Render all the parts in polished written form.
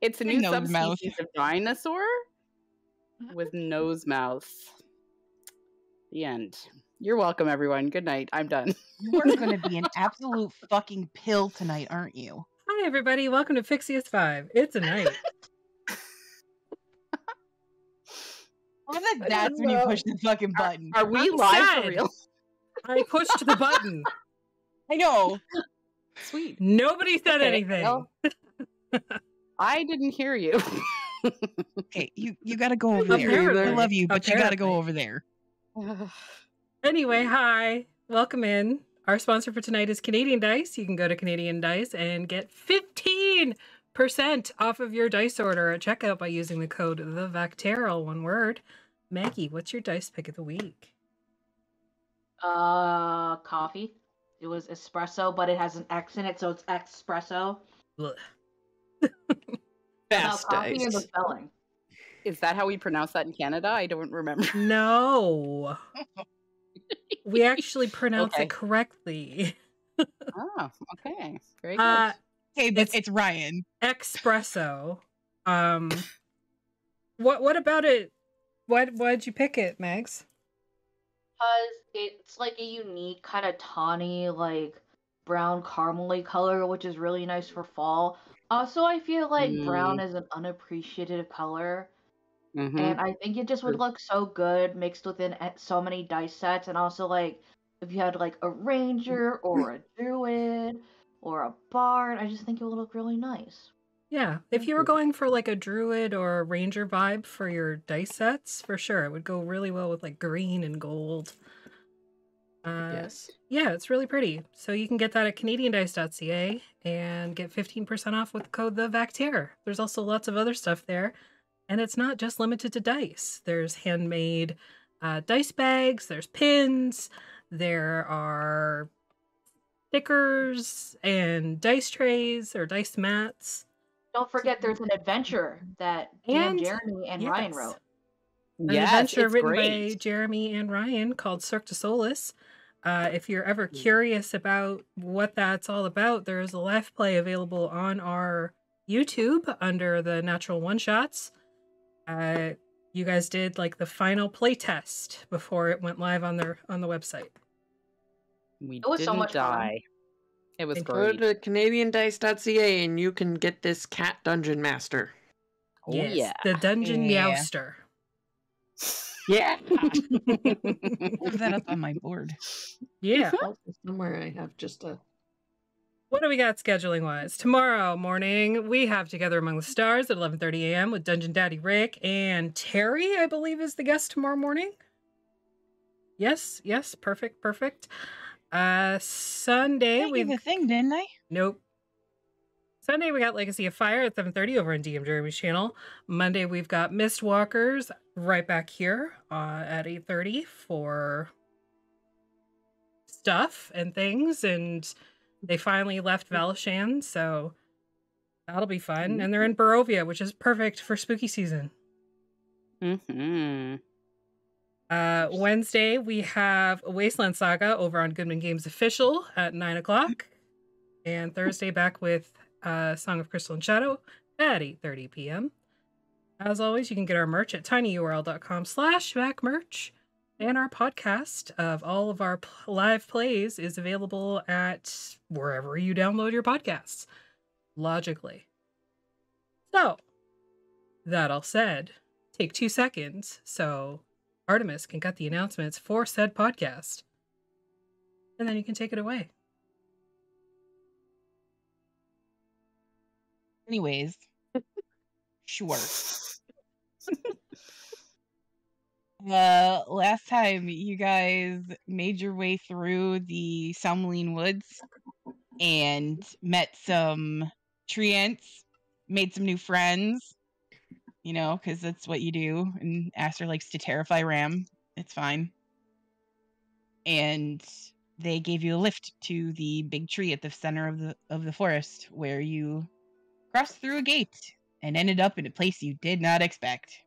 It's a new Nose mouth. subspecies of dinosaur with nose mouth. The end. You're welcome, everyone. Good night. I'm done. You are going to be an absolute fucking pill tonight, aren't you? Hi, everybody. Welcome to Phixius 5. It's a night. Well, that's when you push the fucking button. Are we live for real? I pushed the button. I know. Sweet. Nobody said Okay, anything. well, I didn't hear you. Okay, you got to go over there. Apparently. I love you, but you got to go Apparently. over there. Anyway, hi. Welcome in. Our sponsor for tonight is Canadian Dice. You can go to Canadian Dice and get 15% off of your dice order at checkout by using the code TheVactera, one word. Maggie, what's your dice pick of the week? Coffee. It was espresso, but it has an X in it, so it's espresso. Fast coffee in the dice. spelling. Is that how we pronounce that in Canada? I don't remember. No. We actually pronounce Okay. it correctly. Oh, okay. Very good. Hey, but it's Ryan. Espresso. What about it? Why'd you pick it, Mags? Because it's like a unique kind of tawny, like brown caramely color, which is really nice for fall. Also, I feel like brown is an unappreciated color. Mhm. And I think it just would look so good mixed within so many dice sets. And also, like, if you had, like, a ranger or a druid or a bard, I just think it would look really nice. Yeah, if you were going for like a druid or a ranger vibe for your dice sets, for sure, it would go really well with like green and gold. Yes. Yeah, it's really pretty. So you can get that at CanadianDice.ca and get 15% off with code TheVactera. There's also lots of other stuff there. And it's not just limited to dice. There's handmade dice bags, there's pins, there are stickers and dice trays or dice mats. Don't forget there's an adventure that And- Jeremy and Ryan wrote. An Yes, adventure it's written great. by Jeremy and Ryan called Cirque du Solis. If you're ever curious about what that's all about, there is a live play available on our YouTube under the Natural One Shots. You guys did like the final play test before it went live on the website. We It was so didn't much fun. die. It was Go great. to CanadianDice.ca and you can get this cat dungeon master. Oh, Yes, yeah. the Dungeon Yeah. Meowster. Yeah. Look that up on my board. Yeah. Somewhere I have just a... What do we got scheduling wise? Tomorrow morning, we have Together Among the Stars at 11:30 a.m. with Dungeon Daddy Rick and Terry, I believe, is the guest tomorrow morning. Yes, perfect. Sunday, I gave a thing, didn't I? Nope. Sunday, we got Legacy of Fire at 7:30 over on DM Jeremy's channel. Monday, we've got Mistwalkers right back here at 8:30 for stuff and things, and they finally left Valishan, so that'll be fun. And they're in Barovia, which is perfect for spooky season. Mm-hmm. Wednesday, we have Wasteland Saga over on Goodman Games Official at 9 o'clock. And Thursday, back with Song of Crystal and Shadow at 8:30 p.m. As always, you can get our merch at tinyurl.com/backmerch. And our podcast of all of our live plays is available at wherever you download your podcasts, logically. So, that all said, take 2 seconds so Artemis can cut the announcements for said podcast. And then you can take it away. Anyways. Sure. Last time you guys made your way through the Salmoline Woods and met some treants, made some new friends, you know, because that's what you do. And Aster likes to terrify Ram. It's fine. And they gave you a lift to the big tree at the center of the forest, where you crossed through a gate and ended up in a place you did not expect.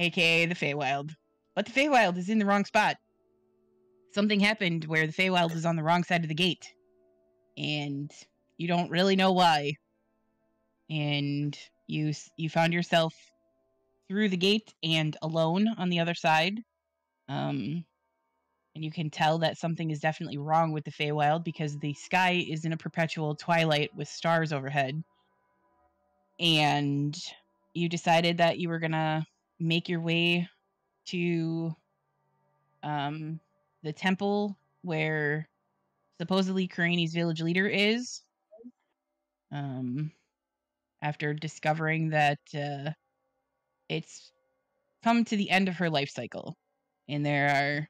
AKA the Feywild. But the Feywild is in the wrong spot. Something happened where the Feywild is on the wrong side of the gate. And you don't really know why. and you found yourself through the gate and alone on the other side. And you can tell that something is definitely wrong with the Feywild because the sky is in a perpetual twilight with stars overhead. And you decided that you were gonna make your way to the temple where supposedly Karani's village leader is. After discovering that it's come to the end of her life cycle, and there are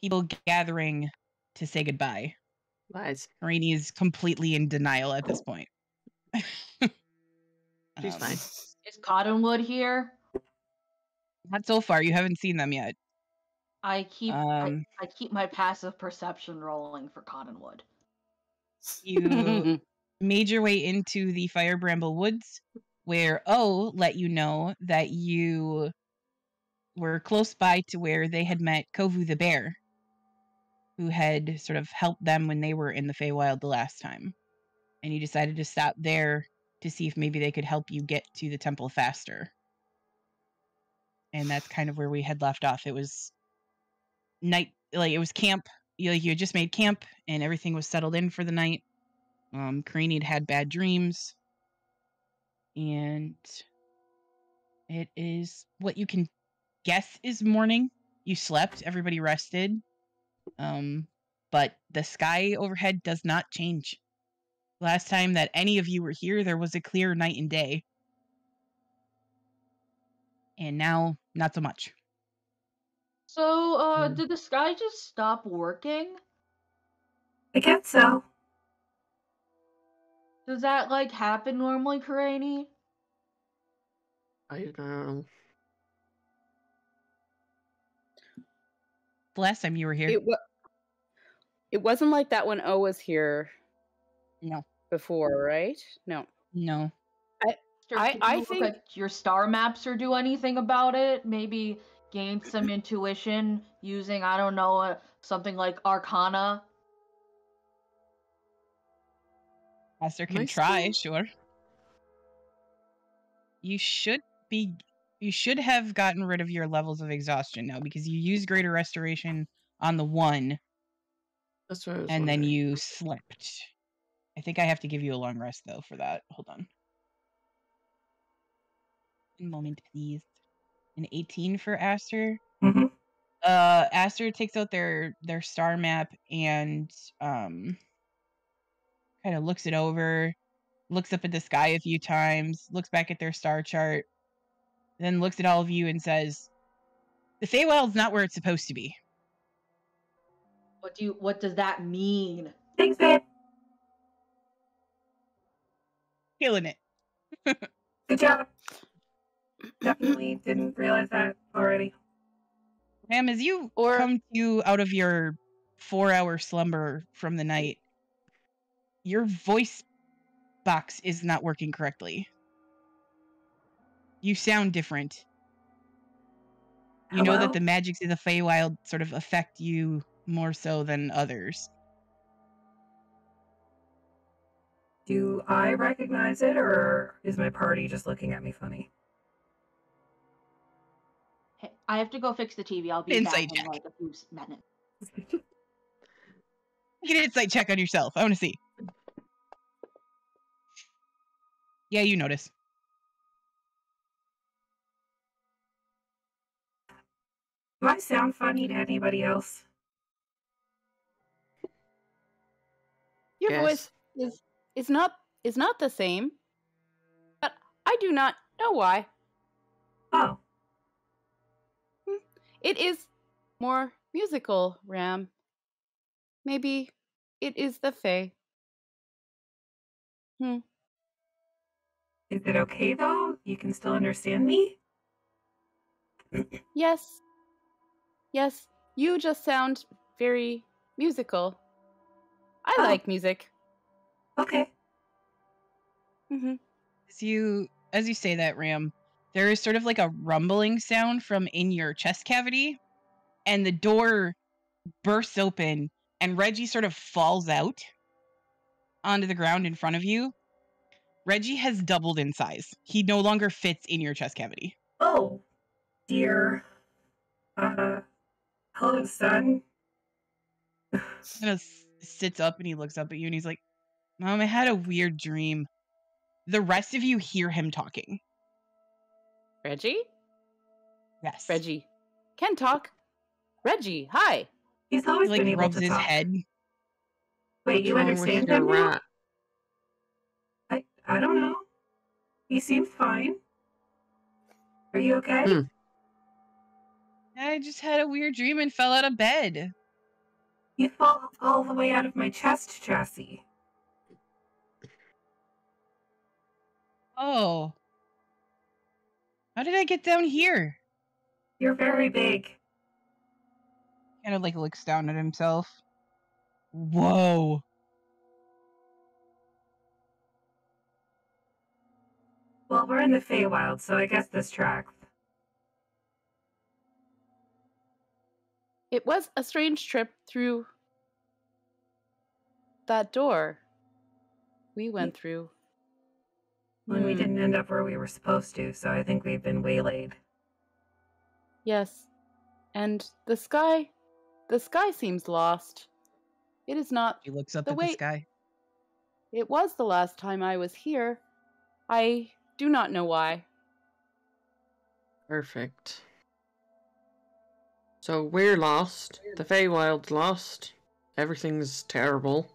people gathering to say goodbye. Lies. Karani is completely in denial at this point. She's fine. Is Cottonwood here? Not so far. You haven't seen them yet. I keep my passive perception rolling for Cottonwood. You made your way into the Fire Bramble Woods, where O let you know that you were close by to where they had met Kovu the bear, who had sort of helped them when they were in the Feywild the last time. And you decided to stop there to see if maybe they could help you get to the temple faster. And that's kind of where we had left off. It was night, like it was camp. You had just made camp and everything was settled in for the night. Karani had bad dreams. And it is what you can guess is morning. You slept, everybody rested. But the sky overhead does not change. Last time that any of you were here, there was a clear night and day. And now, not so much. So, did the sky just stop working? I guess so. Does that, like, happen normally, Karani? I don't know. The last time you were here. It wasn't like that when O was here. No. Before, right? No. No. I look think at your star maps or do anything about it. Maybe gain some intuition using, I don't know, something like Arcana. Master can try, sure. You should have gotten rid of your levels of exhaustion now because you used Greater Restoration on the one. That's what I was and then wondering. you slept. I think I have to give you a long rest though for that. Hold on. A moment, please. An 18 for Aster. Mm-hmm. Aster takes out their star map and kind of looks it over, looks up at the sky a few times, looks back at their star chart, then looks at all of you and says, "The Feywild's not where it's supposed to be." What does that mean? Thanks, babe. Killing it. Good job. Definitely didn't realize that already. Ma'am, as you come to out of your 4-hour slumber from the night, your voice box is not working correctly. You sound different. You know that the magics of the Feywild sort of affect you more so than others. Do I recognize it, or is my party just looking at me funny? Hey, I have to go fix the TV. I'll be Insight back in check. like a few minutes. Get an insight check on yourself. I want to see. Yeah, you notice. Do I sound funny to anybody else? your voice is not the same. But I do not know why. Oh. It is more musical, Ram. Maybe it is the Fae. Is it okay, though? You can still understand me? Yes. Yes, you just sound very musical. I like music. Okay. Mm-hmm. As you say that, Ram, there is sort of like a rumbling sound from in your chest cavity, and the door bursts open, and Reggie sort of falls out onto the ground in front of you. Reggie has doubled in size. He no longer fits in your chest cavity. Oh, dear. Hello, son. Kind of sits up and he looks up at you and he's like, Mom, I had a weird dream. The rest of you hear him talking. Reggie? Yes. Reggie. Can talk. Reggie, hi. He's He always like been able rubs to his talk. head. Wait, you What's wrong with understand your him now? rat? I don't know. He seems fine. Are you okay? Hmm. I just had a weird dream and fell out of bed. You fall all the way out of my chest chassis. Oh. How did I get down here? You're very big. Kind of like looks down at himself. Whoa. Well, we're in the Feywild, so I guess this tracks. It was a strange trip through that door we went through. When we didn't end up where we were supposed to, so I think we've been waylaid. Yes. And the sky seems lost. It is not. He looks up The at way- the sky. It was the last time I was here. I do not know why. Perfect. So we're lost. The Feywild's lost. Everything's terrible.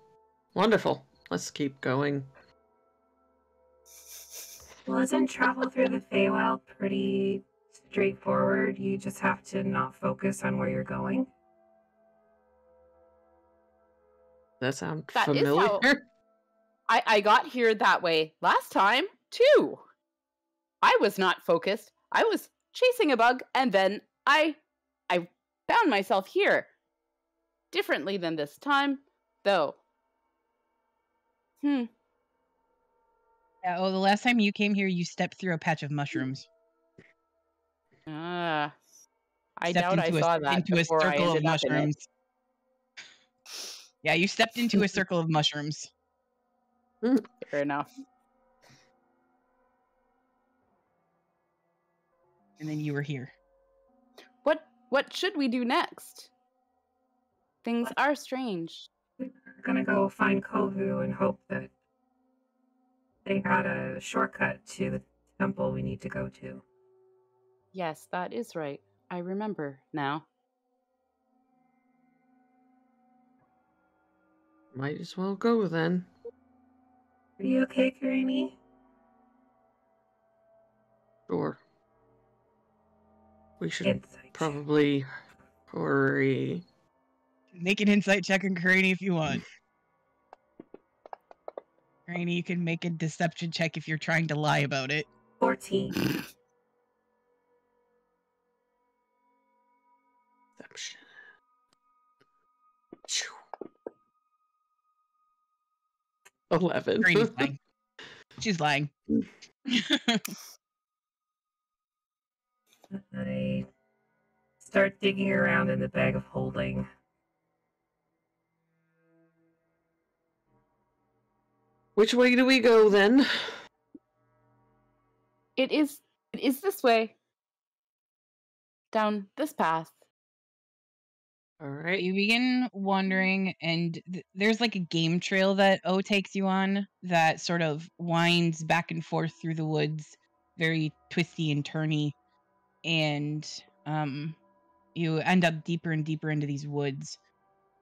Wonderful. Let's keep going. Well, isn't travel through the Feywild pretty straightforward? You just have to not focus on where you're going. That sounds That is familiar. how- I got here that way last time, too. I was not focused. I was chasing a bug, and then I found myself here. Differently than this time, though. Yeah, oh, the last time you came here, you stepped through a patch of mushrooms. I Stepped doubt I into saw that into a before I circle of ended up in it. mushrooms. Yeah, you stepped into a circle of mushrooms. Fair enough. And then you were here. What should we do next? Things are strange. We're gonna go find Kovu and hope that they got a shortcut to the temple we need to go to. Yes, that is right. I remember now. Might as well go then. Are you okay, Karini? Sure. We should Insight check. probably hurry. Make an insight check on Karini if you want. Karini, you can make a deception check if you're trying to lie about it. 14. Deception. 11. Karini's lying. She's lying. I start digging around in the bag of holding. Which way do we go then? It is this way. Down this path. All right. You begin wandering, and there's like a game trail that O takes you on that sort of winds back and forth through the woods, very twisty and turny, and you end up deeper and deeper into these woods,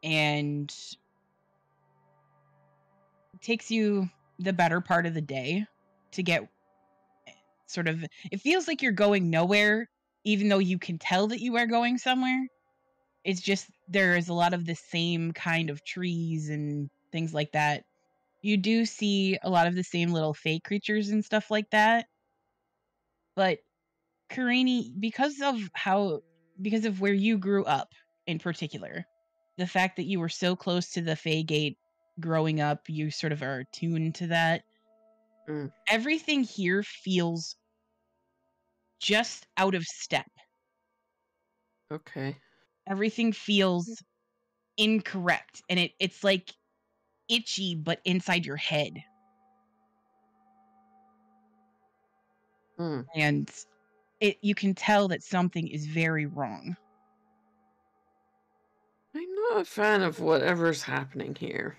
and it takes you the better part of the day to get sort of. It feels like you're going nowhere, even though you can tell that you are going somewhere. It's just there is a lot of the same kind of trees and things like that. You do see a lot of the same little fey creatures and stuff like that. But Karini, because of where you grew up in particular, the fact that you were so close to the Fey Gate growing up, you sort of are attuned to that. Everything here feels just out of step. Okay. Everything feels incorrect, and it's like itchy but inside your head. And you can tell that something is very wrong. I'm not a fan of whatever's happening here.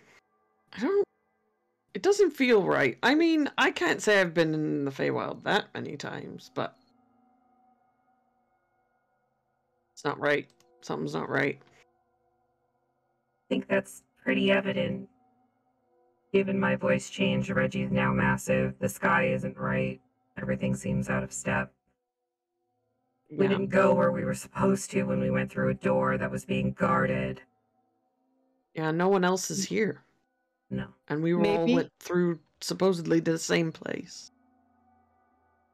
It doesn't feel right. I mean, I can't say I've been in the Feywild that many times, but it's not right. Something's not right. I think that's pretty evident. Given my voice change, Reggie's now massive. The sky isn't right. Everything seems out of step. We didn't go where we were supposed to when we went through a door that was being guarded. Yeah, no one else is here. No. And we all went through supposedly the same place.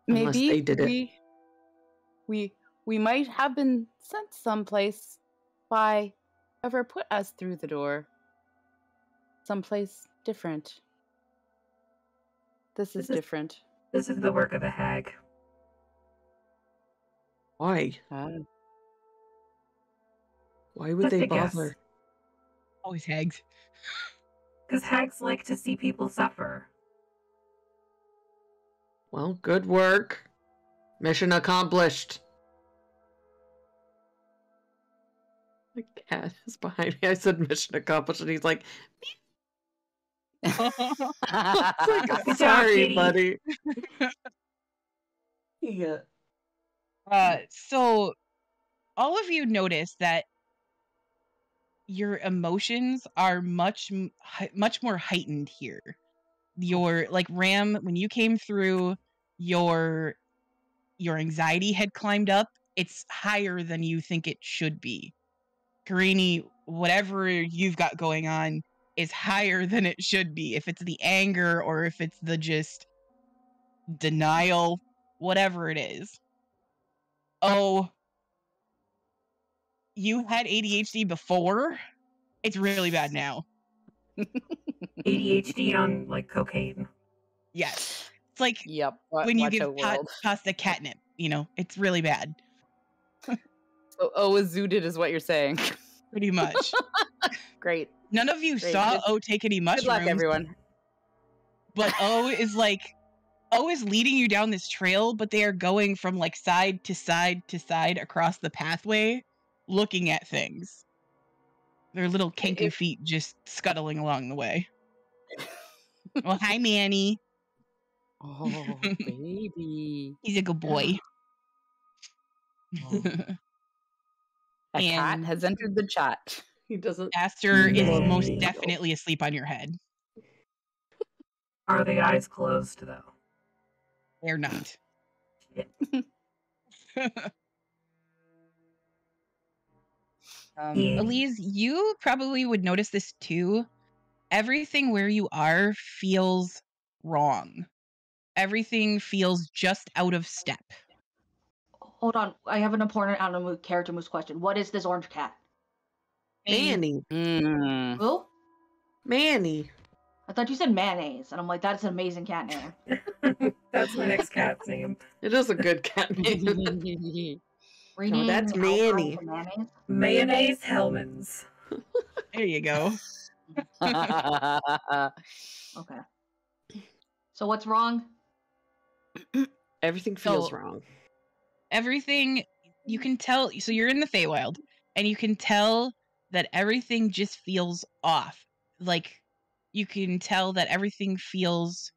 Unless they did it. We might have been sent someplace by whoever put us through the door. Someplace different. This is different. This is the work of a hag. Why? Why would they bother? Always hags. Because hags like to see people suffer. Well, good work. Mission accomplished. The cat is behind me. I said mission accomplished, and he's like, sorry, buddy. Yeah. So, all of you notice that your emotions are much more heightened here. Your, like, Ram, when you came through, your anxiety had climbed up. It's higher than you think it should be. Karini, whatever you've got going on is higher than it should be. If it's the anger or if it's the just denial, whatever it is. Oh, you had ADHD before? It's really bad now. ADHD on, like, cocaine. Yes. It's like when you give pasta catnip, you know, it's really bad. So is zooted is what you're saying. Pretty much. Great. None of you saw O take any mushrooms. Good luck, everyone. But O is leading you down this trail, but they are going from, like, side to side to side across the pathway, looking at things. Their little kinky feet just scuttling along the way. Well, hi, Manny. Oh, baby. He's a good boy. A cat has entered the chat. He doesn't. Aster is most definitely asleep on your head. Are the eyes closed, though? They're not. Elise, you probably would notice this too. Everything where you are feels wrong. Everything feels just out of step. Hold on, I have an important character moves question. What is this orange cat? Manny. Who? Manny. I thought you said mayonnaise, and I'm like, that's an amazing cat name. That's my next cat's name. It is a good cat name. No, that's Manny. Mayonnaise Hellmans. There you go. Okay. So what's wrong? Everything feels wrong. Everything, you can tell, so you're in the Feywild, and you can tell that everything just feels off. Like, you can tell that everything feels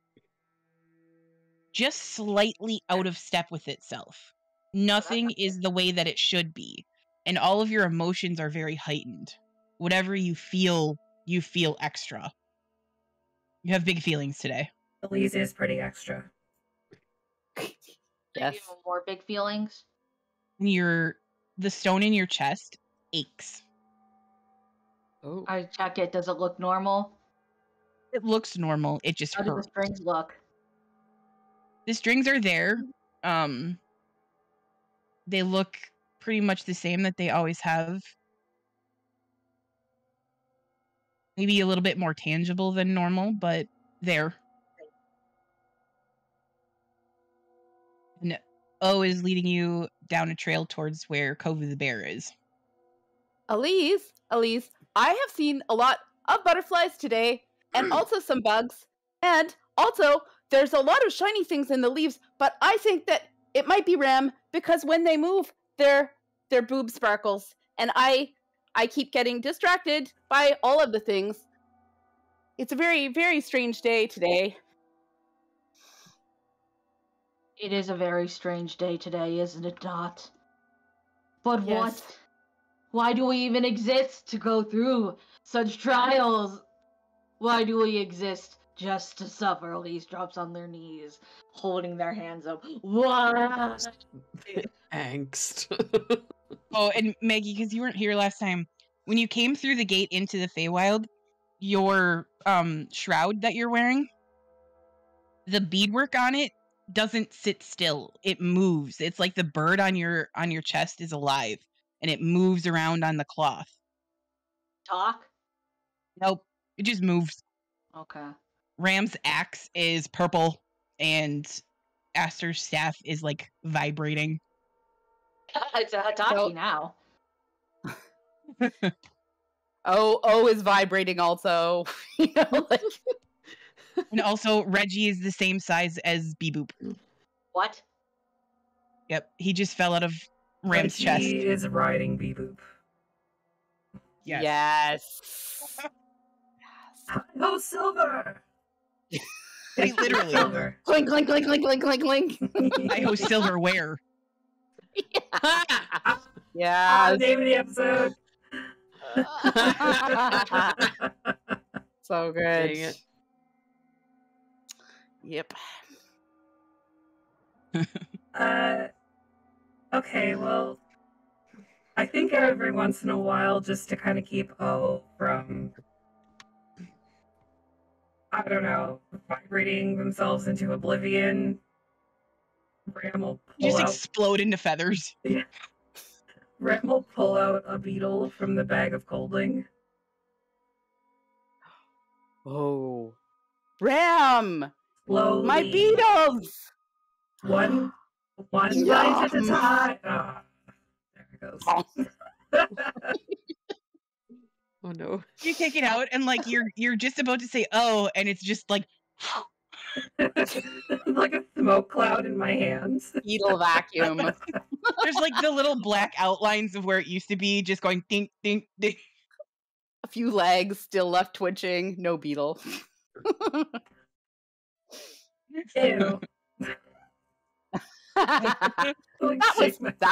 just slightly out of step with itself. Nothing is the way that it should be. And all of your emotions are very heightened. Whatever you feel extra. You have big feelings today. Elise is pretty extra. Yes. More big feelings? The stone in your chest aches. Oh. I check it. Does it look normal? It looks normal. It just hurts. How do the strings look? The strings are there. They look pretty much the same that they always have. Maybe a little bit more tangible than normal, but there. And O is leading you down a trail towards where Cove of the Bear is. Elise, I have seen a lot of butterflies today, and also some bugs, and also there's a lot of shiny things in the leaves, but I think that it might be Ram because when they move, their boob sparkles, and I keep getting distracted by all of the things. It's a very, very strange day today. It is a very strange day today, isn't it not? But Yes. what? Why do we even exist to go through such trials? Why do we exist just to suffer? Elise drops on their knees, holding their hands up. Why? Angst. Oh, and Maggie, because you weren't here last time, when you came through the gate into the Feywild, your shroud that you're wearing, the beadwork on it doesn't sit still. It moves. It's like the bird on your chest is alive, and it moves around on the cloth. Talk? Nope, it just moves. Okay. Ram's axe is purple, and Aster's staff is like vibrating. It's a Hataki now. O is vibrating also. You know, like... And also, Reggie is the same size as Beboop. What? Yep, he just fell out of Ram's chest. He is riding Beboop. Yes. No, Silver! Quite literally. Silver. Clink, clink, clink, clink, clink, clink, clink. I host Silverware. Yeah. Name of the episode. So good. Dang it. Yep. Okay, well, I think every once in a while, just to kind of keep O from, I don't know, vibrating themselves into oblivion, Ram will pull Just out. explode into feathers. Ram will pull out a beetle from the bag of colding. Oh. Ram! Slowly. My beetles! One bite at a time. Ah, there it goes. Oh no. You take it out, and like you're just about to say "oh," and it's just like Like a smoke cloud in my hands. Beetle vacuum. there's like the little black outlines of where it used to be, just going dink dink dink. A few legs still left twitching. No beetle. Ew. that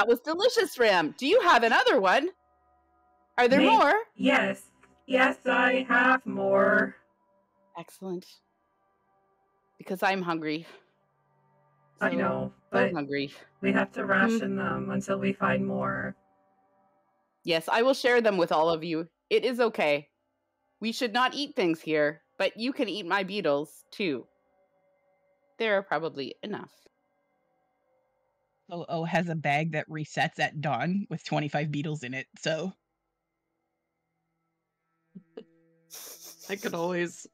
was delicious, Ram. Do you have another one? Are there more? Yes, I have more. Excellent. Because I'm hungry. I So, know, I'm but hungry. we have to ration them until we find more. Yes, I will share them with all of you. It is okay. We should not eat things here, but you can eat my beetles too. There are probably enough. So O has a bag that resets at dawn with 25 beetles in it. So I could always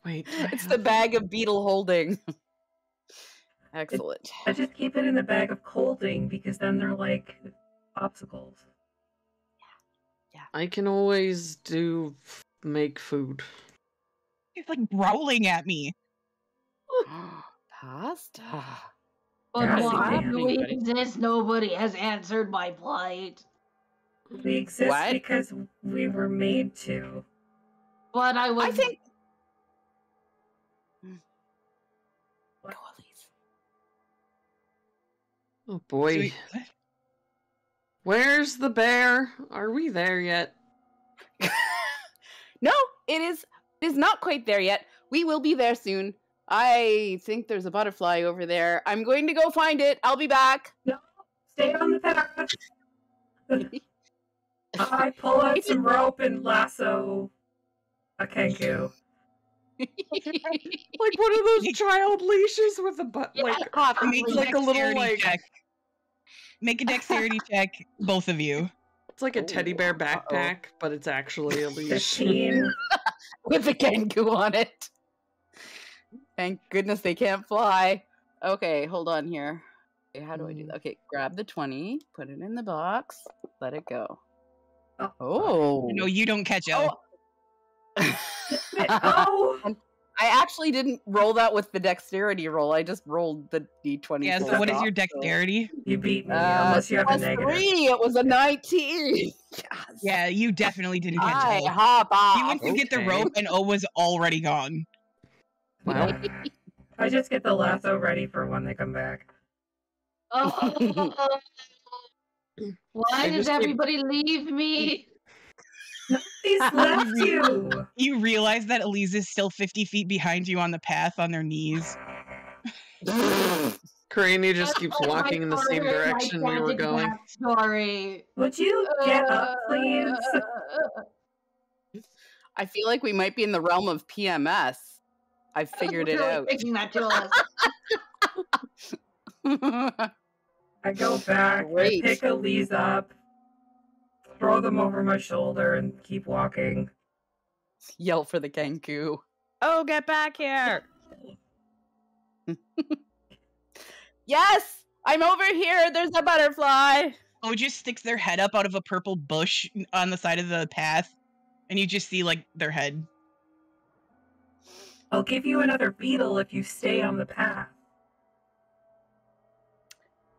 wait. It's the bag of beetle holding. Excellent. I just keep it in the bag of colding because then they're like popsicles. I can always make food. he's like growling at me. Pasta. But Yeah, why yeah. do we exist? Nobody has answered my plight. We exist What? because we were made to. But I was. I think. What? Go, Elise. Oh boy. What? Where's the bear? Are we there yet? No, it is not quite there yet. We will be there soon. I think there's a butterfly over there. I'm going to go find it. I'll be back. No, stay on the path. I pull out some rope and lasso a kangaroo. Like one of those child leashes with a butt, like Make like a little dexterity like check. Make a dexterity check, both of you. it's like a teddy bear backpack, but it's actually a leash. 15. With a kangaroo on it. Thank goodness they can't fly. Okay, hold on here. Okay, how do I do that? Okay, grab the 20, put it in the box, let it go. Oh. No, you don't catch O. Oh! I actually didn't roll that with the dexterity roll. I just rolled the d20. Yeah, so full what is stop, your dexterity? You beat me, unless you have a plus negative. 3, it was a 19. Yes. Yeah, you definitely didn't catch I O. hop off. You went to get the rope, and O was already gone. Well, I just get the lasso ready for when they come back. Oh, why I does just keep- everybody leave me? Nobody's left you. You realize that Elise is still 50 feet behind you on the path on their knees. Karina just keeps Oh my walking in the same God, direction my we were tragic going. backstory. Would you get up, please? I feel like we might be in the realm of PMS. I figured it Really out. thinking that to us. I go back, Great. I pick Elise up, throw them over my shoulder, and keep walking. Yell for the Kenku. Oh, get back here! Yes! I'm over here! There's a butterfly! O just sticks their head up out of a purple bush on the side of the path, and you just see, like, their head. I'll give you another beetle if you stay on the path.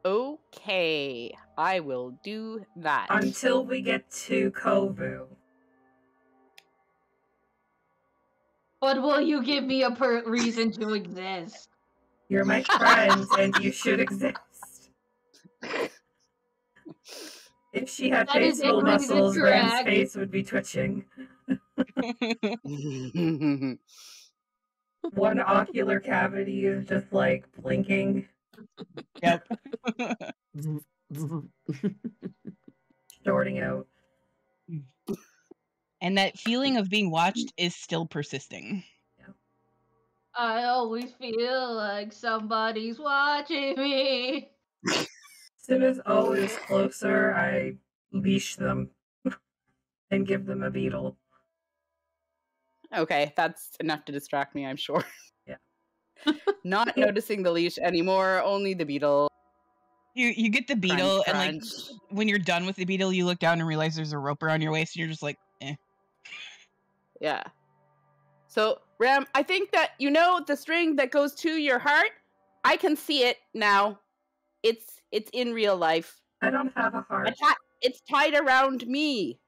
Okay, I will do that. Until we get to Kovu. But will you give me a reason to exist? You're my friend, and you should exist. If she had That is facial a reason, muscles, Ram's correct. face would be twitching. One ocular cavity is just like blinking, Yep. sorting out. And that feeling of being watched is still persisting. I always feel like somebody's watching me. As soon as O is closer, I leash them and give them a beetle. Okay, that's enough to distract me, I'm sure. Yeah. Not noticing the leash anymore, only the beetle. You get the beetle, Crunch, and like crunch. when you're done with the beetle, you look down and realize there's a rope around your waist, and you're just like, eh. Yeah. So, Ram, I think that you know the string that goes to your heart? I can see it now. It's in real life. I don't have a heart. It's tied around me.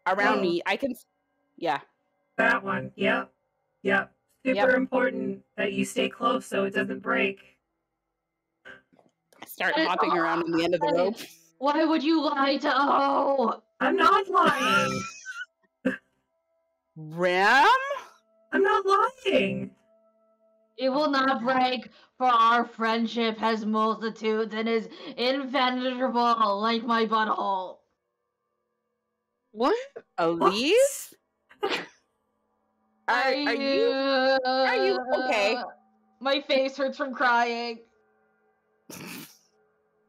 Around Oh. me. I can yeah. That one. Yep. Yep. Super Yep. important that you stay close so it doesn't break. Start hopping around on the end of the rope. Why would you lie to O? I'm not lying. Ram? I'm not lying. It will not break, for our friendship has multitudes and is impenetrable like my butthole. What? Elise? Are you okay? My face hurts from crying.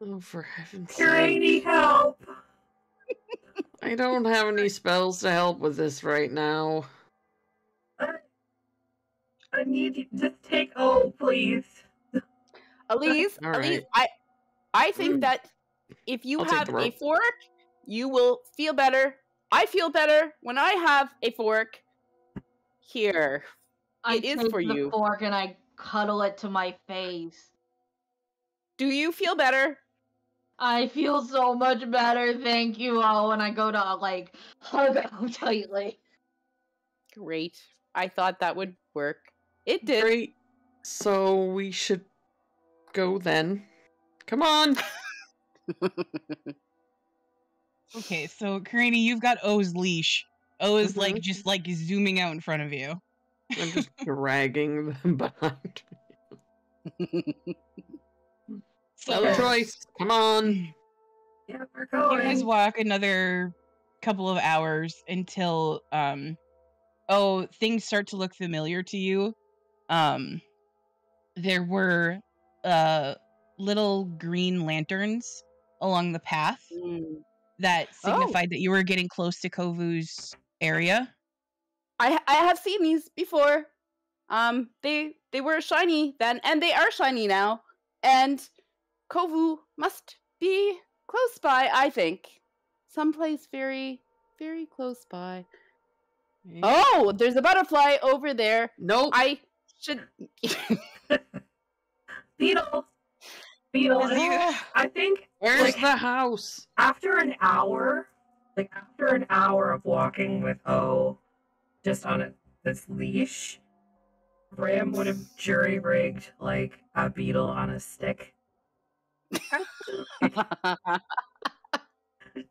Oh, for heaven's Here, I sake. need help. I don't have any spells to help with this right now. I need you to take O, please. Elise, All Elise, right. I think that if you I'll take have the a rope. fork, you will feel better. I feel better when I have a fork. Here. I It is take for the you. fork and I cuddle it to my face. Do you feel better? I feel so much better, thank you all, and I go to, like, hug O tightly. Great. I thought that would work. It did. Great. So we should go then. Come on. Okay, so Karini, you've got O's leash. O is like Mhm. just like zooming out in front of you. I'm just dragging them behind. So No choice. Come on. Yeah, we're you guys going. walk another couple of hours until things start to look familiar to you. There were little green lanterns along the path Mm. that Oh. signified that you were getting close to Kovu's area. I have seen these before. They were shiny then, and they are shiny now. And Kovu must be close by, I think. Someplace very, very close by. Oh, there's a butterfly over there. Nope. I should. Beetle. I think Where's the house? after an hour of walking with O just on this leash, Ram would have jury-rigged like a beetle on a stick.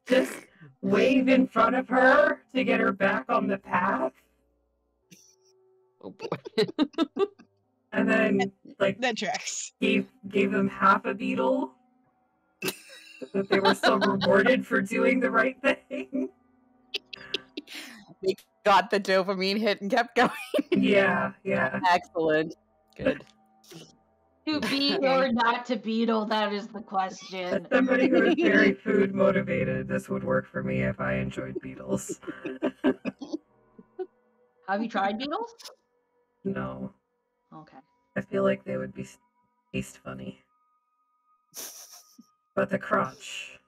Just wave in front of her to get her back on the path, Oh boy. and then like That tracks. gave them half a beetle so that they were still rewarded for doing the right thing. We got the dopamine hit and kept going. Yeah. Excellent. Good. To beat or not to beetle, that is the question. As somebody who is very food motivated, this would work for me if I enjoyed beetles. Have you tried beetles? No, Okay. I feel like they would be taste funny. But the crotch.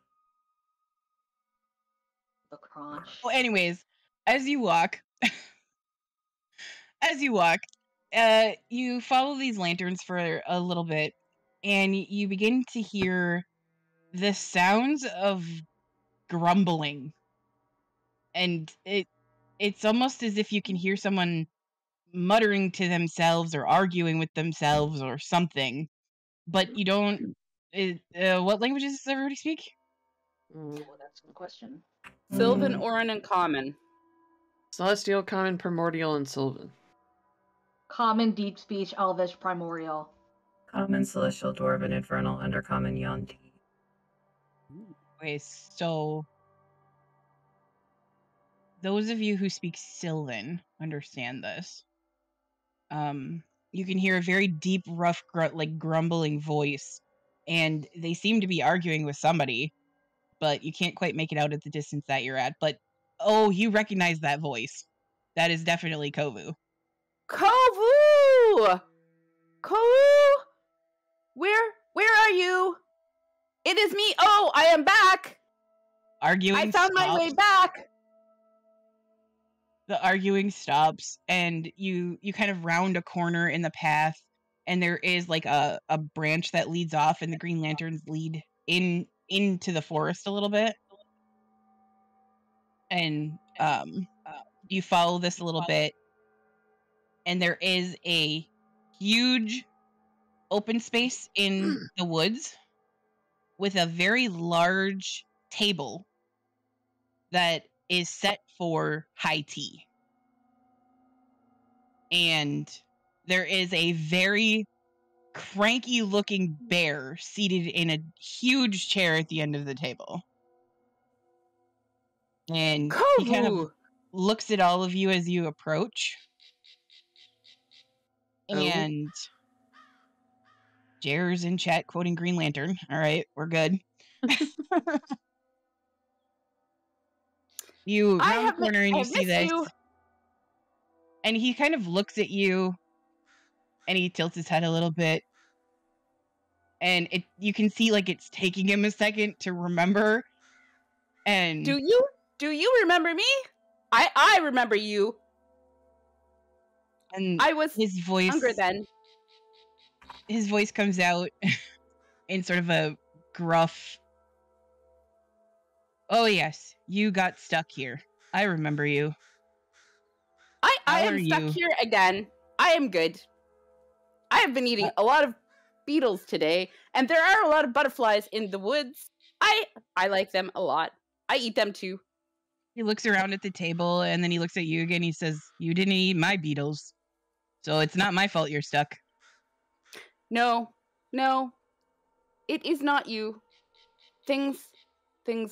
The crunch. Well, anyways, as you walk, you follow these lanterns for a little bit, and you begin to hear the sounds of grumbling, and it's almost as if you can hear someone muttering to themselves or arguing with themselves or something, but you don't. What languages does everybody speak? Oh, that's a good question. Sylvan, Orin, and Common. Celestial, Common, Primordial, and Sylvan. Common, deep speech, elvish, primordial. Common, celestial, dwarven, infernal, undercommon, yonti. Okay, so those of you who speak Sylvan understand this. You can hear a very deep, rough, grumbling voice, and they seem to be arguing with somebody, but you can't quite make it out at the distance that you're at. But you recognize that voice. That is definitely Kovu. Kovu! Kovu! Where are you? It is me. Oh, I am back. Arguing I found my way back. The arguing stops, and you kind of round a corner in the path, and there is like a branch that leads off, and the Green Lanterns lead into the forest a little bit. And you follow this a little bit, and there is a huge open space in the woods with a very large table that is set for high tea. And there is a very cranky looking bear seated in a huge chair at the end of the table. And he kind of looks at all of you as you approach. And Jer's in chat quoting Green Lantern. All right, we're good. You round the corner and you see this. And he kind of looks at you, and he tilts his head a little bit. And you can see like it's taking him a second to remember. And do you remember me? I remember you. And I was his voice younger then. His voice comes out in sort of a gruff. Oh yes, you got stuck here. I remember you. I am stuck here again. I am good. I have been eating a lot of beetles today, and there are a lot of butterflies in the woods. I like them a lot. I eat them too. He looks around at the table, and then he looks at you again. He says, "You didn't eat my beetles, so it's not my fault you're stuck." No, it is not you. Things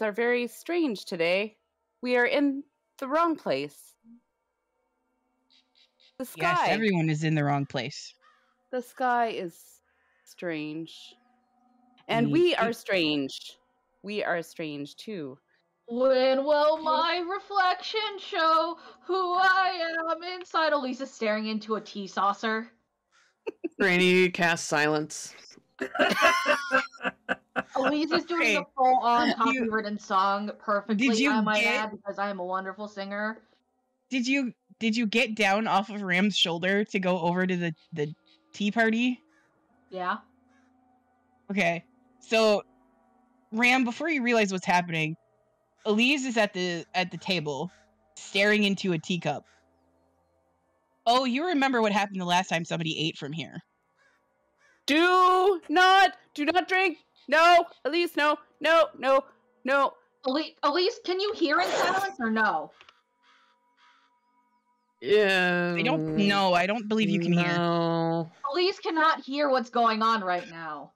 are very strange today. We are in the wrong place. The sky. Yes, everyone is in the wrong place. The sky is strange. And we are strange. We are strange too. When will my reflection show who I am inside? Elisa's staring into a tea saucer. Granny casts silence. Elisa's doing a full-on copywritten song perfectly, I might add, because I am a wonderful singer. Did you did you get down off of Ram's shoulder to go over to the tea party? Yeah. Okay. So, Ram, before you realize what's happening, Elise is at the table, staring into a teacup. Oh, you remember what happened the last time somebody ate from here. Do not drink. No, Elise, no. Elise, can you hear in silence or no? Yeah. I don't know. I don't believe you can hear. No. Elise cannot hear what's going on right now.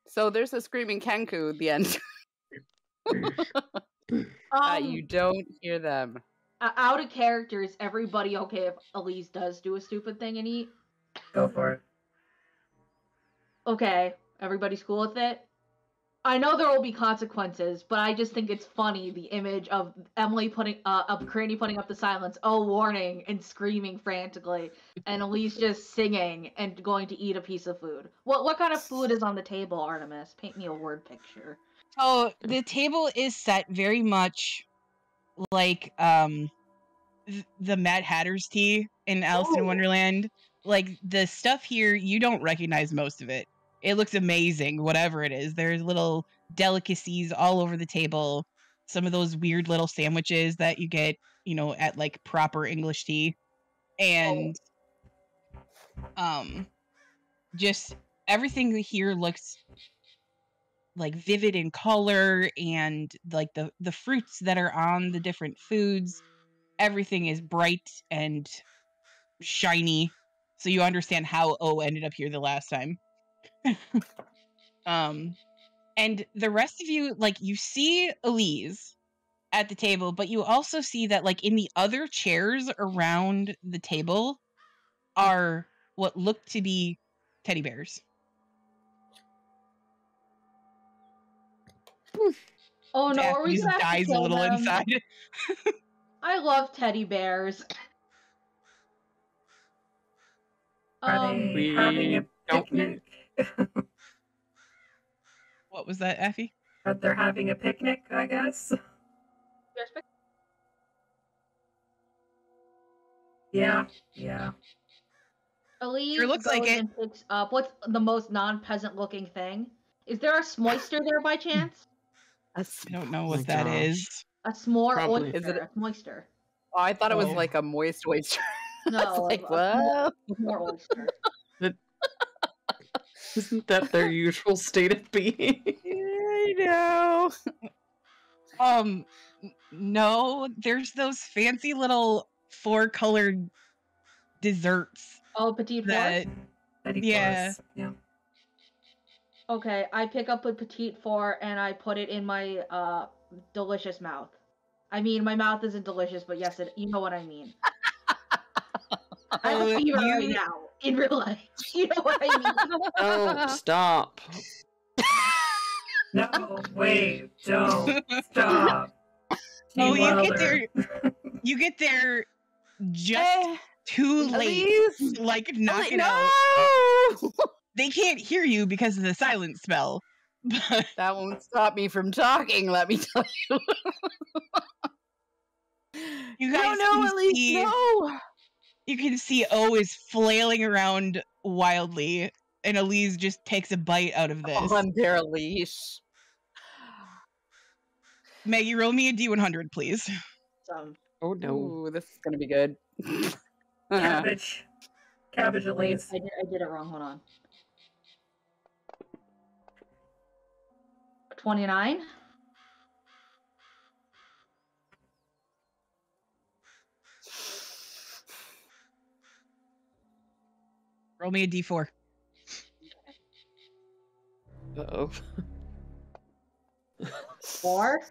So there's a screaming Kenku at the end. You don't hear them. Out of character, is everybody okay if Elise does do a stupid thing and eat? Go for it. Okay, everybody's cool with it? I know there will be consequences, but I just think it's funny, the image of Emily of Cranny putting up the silence, oh warning, and screaming frantically, and Elise just singing and going to eat a piece of food. What kind of food is on the table, Artemis? Paint me a word picture. Oh, the table is set very much like the Mad Hatter's tea in Alice in Wonderland. Like, the stuff here, you don't recognize most of it. It looks amazing, whatever it is. There's little delicacies all over the table. Some of those weird little sandwiches that you get, at like proper English tea. And just everything here looks like vivid in color, and like the fruits that are on the different foods, everything is bright and shiny, so you understand how O ended up here the last time. And the rest of you, like, you see Elise at the table, but you also see that, like, in the other chairs around the table are what look to be teddy bears. Oh no, are we Daphne gonna have to dies a kill little them? inside. I love teddy bears. Are they having a picnic? What was that, Effie? They're having a picnic, I guess. Yeah. Elise Sure looks goes like it. and picks up what's the most non-peasant looking thing. Is there a smoister there by chance? I don't know Oh what my that gosh. is. A s'more Probably. oyster. Is it a smoister? Oh, I thought it was Oh. like a moist oyster. No, I was like, a what? s'more oyster. Isn't that their usual state of being? I know. No, there's those fancy little 4-colored desserts. Oh, petite four? That, yeah. Yeah. Okay, I pick up a petite four and I put it in my delicious mouth. I mean, my mouth isn't delicious, but yes, you know what I mean. I have a fever right now in real life. You know what I mean? Oh, stop. No, wait, don't stop. Oh, Wilder. you get there just too late. Elise! Like, knock it no! out. They can't hear you because of the silent spell. But That won't stop me from talking, let me tell you. you guys no, can Elise, see, no! you can see O is flailing around wildly, and Elise just takes a bite out of this. Oh, I'm there, Elise. Maggie, roll me a D100, please. Oh no. Ooh, this is gonna be good. Cabbage. Cabbage at Wait, least. I did it wrong. Hold on. 29. Roll me a D4. Uh-oh. 4.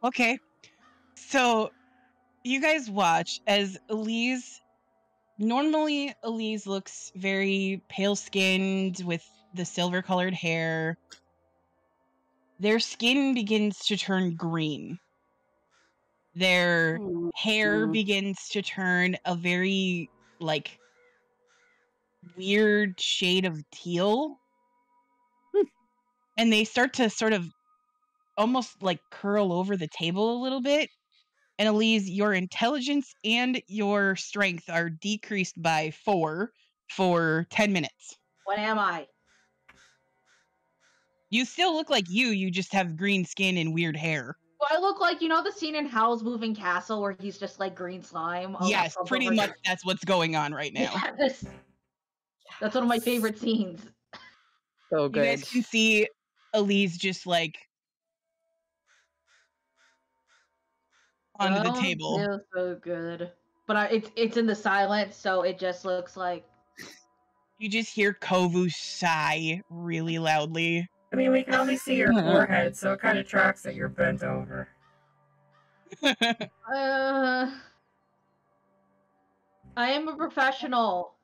Okay. So, you guys watch as Elise... Normally, Elise looks very pale-skinned with the silver-colored hair. Their skin begins to turn green. Their hair begins to turn a very, like, weird shade of teal. And they start to sort of almost, like, curl over the table a little bit. And Elise, your intelligence and your strength are decreased by 4 for 10 minutes. What am I? You still look like you just have green skin and weird hair. Do I look like, you know the scene in Howl's Moving Castle where he's just like green slime? Yes, pretty much that's what's going on right now. Yes. That's one of my favorite scenes. So You good. guys can see Elise just like onto the table. Feels so good. But it's in the silence, so it just looks like... You just hear Kovu sigh really loudly. I mean, we can only see your forehead, so it kind of tracks that you're bent over. I am a professional.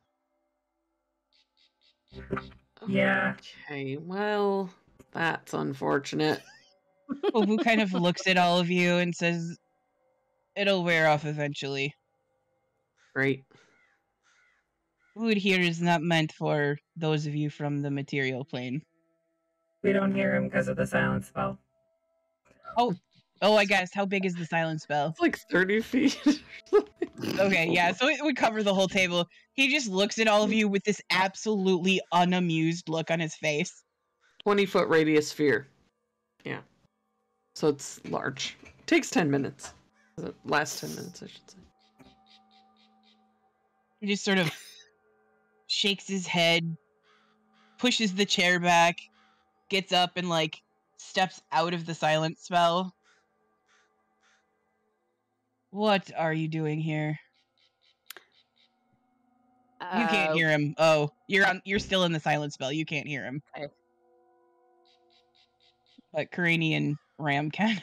Yeah. Okay, well, that's unfortunate. Kovu kind of looks at all of you and says, "It'll wear off eventually. Great. Food here is not meant for those of you from the material plane." We don't hear him because of the silence spell. Oh, I guess. How big is the silent spell? It's like 30 feet. Okay, yeah, so it would cover the whole table. He just looks at all of you with this absolutely unamused look on his face. 20-foot radius sphere. Yeah. So it's large. Takes 10 minutes. Last 10 minutes, I should say. He just sort of shakes his head, pushes the chair back, gets up and, like, steps out of the silent spell. What are you doing here? You can't hear him. Oh, you're still in the silent spell. You can't hear him. Okay. But Karini and Ram can.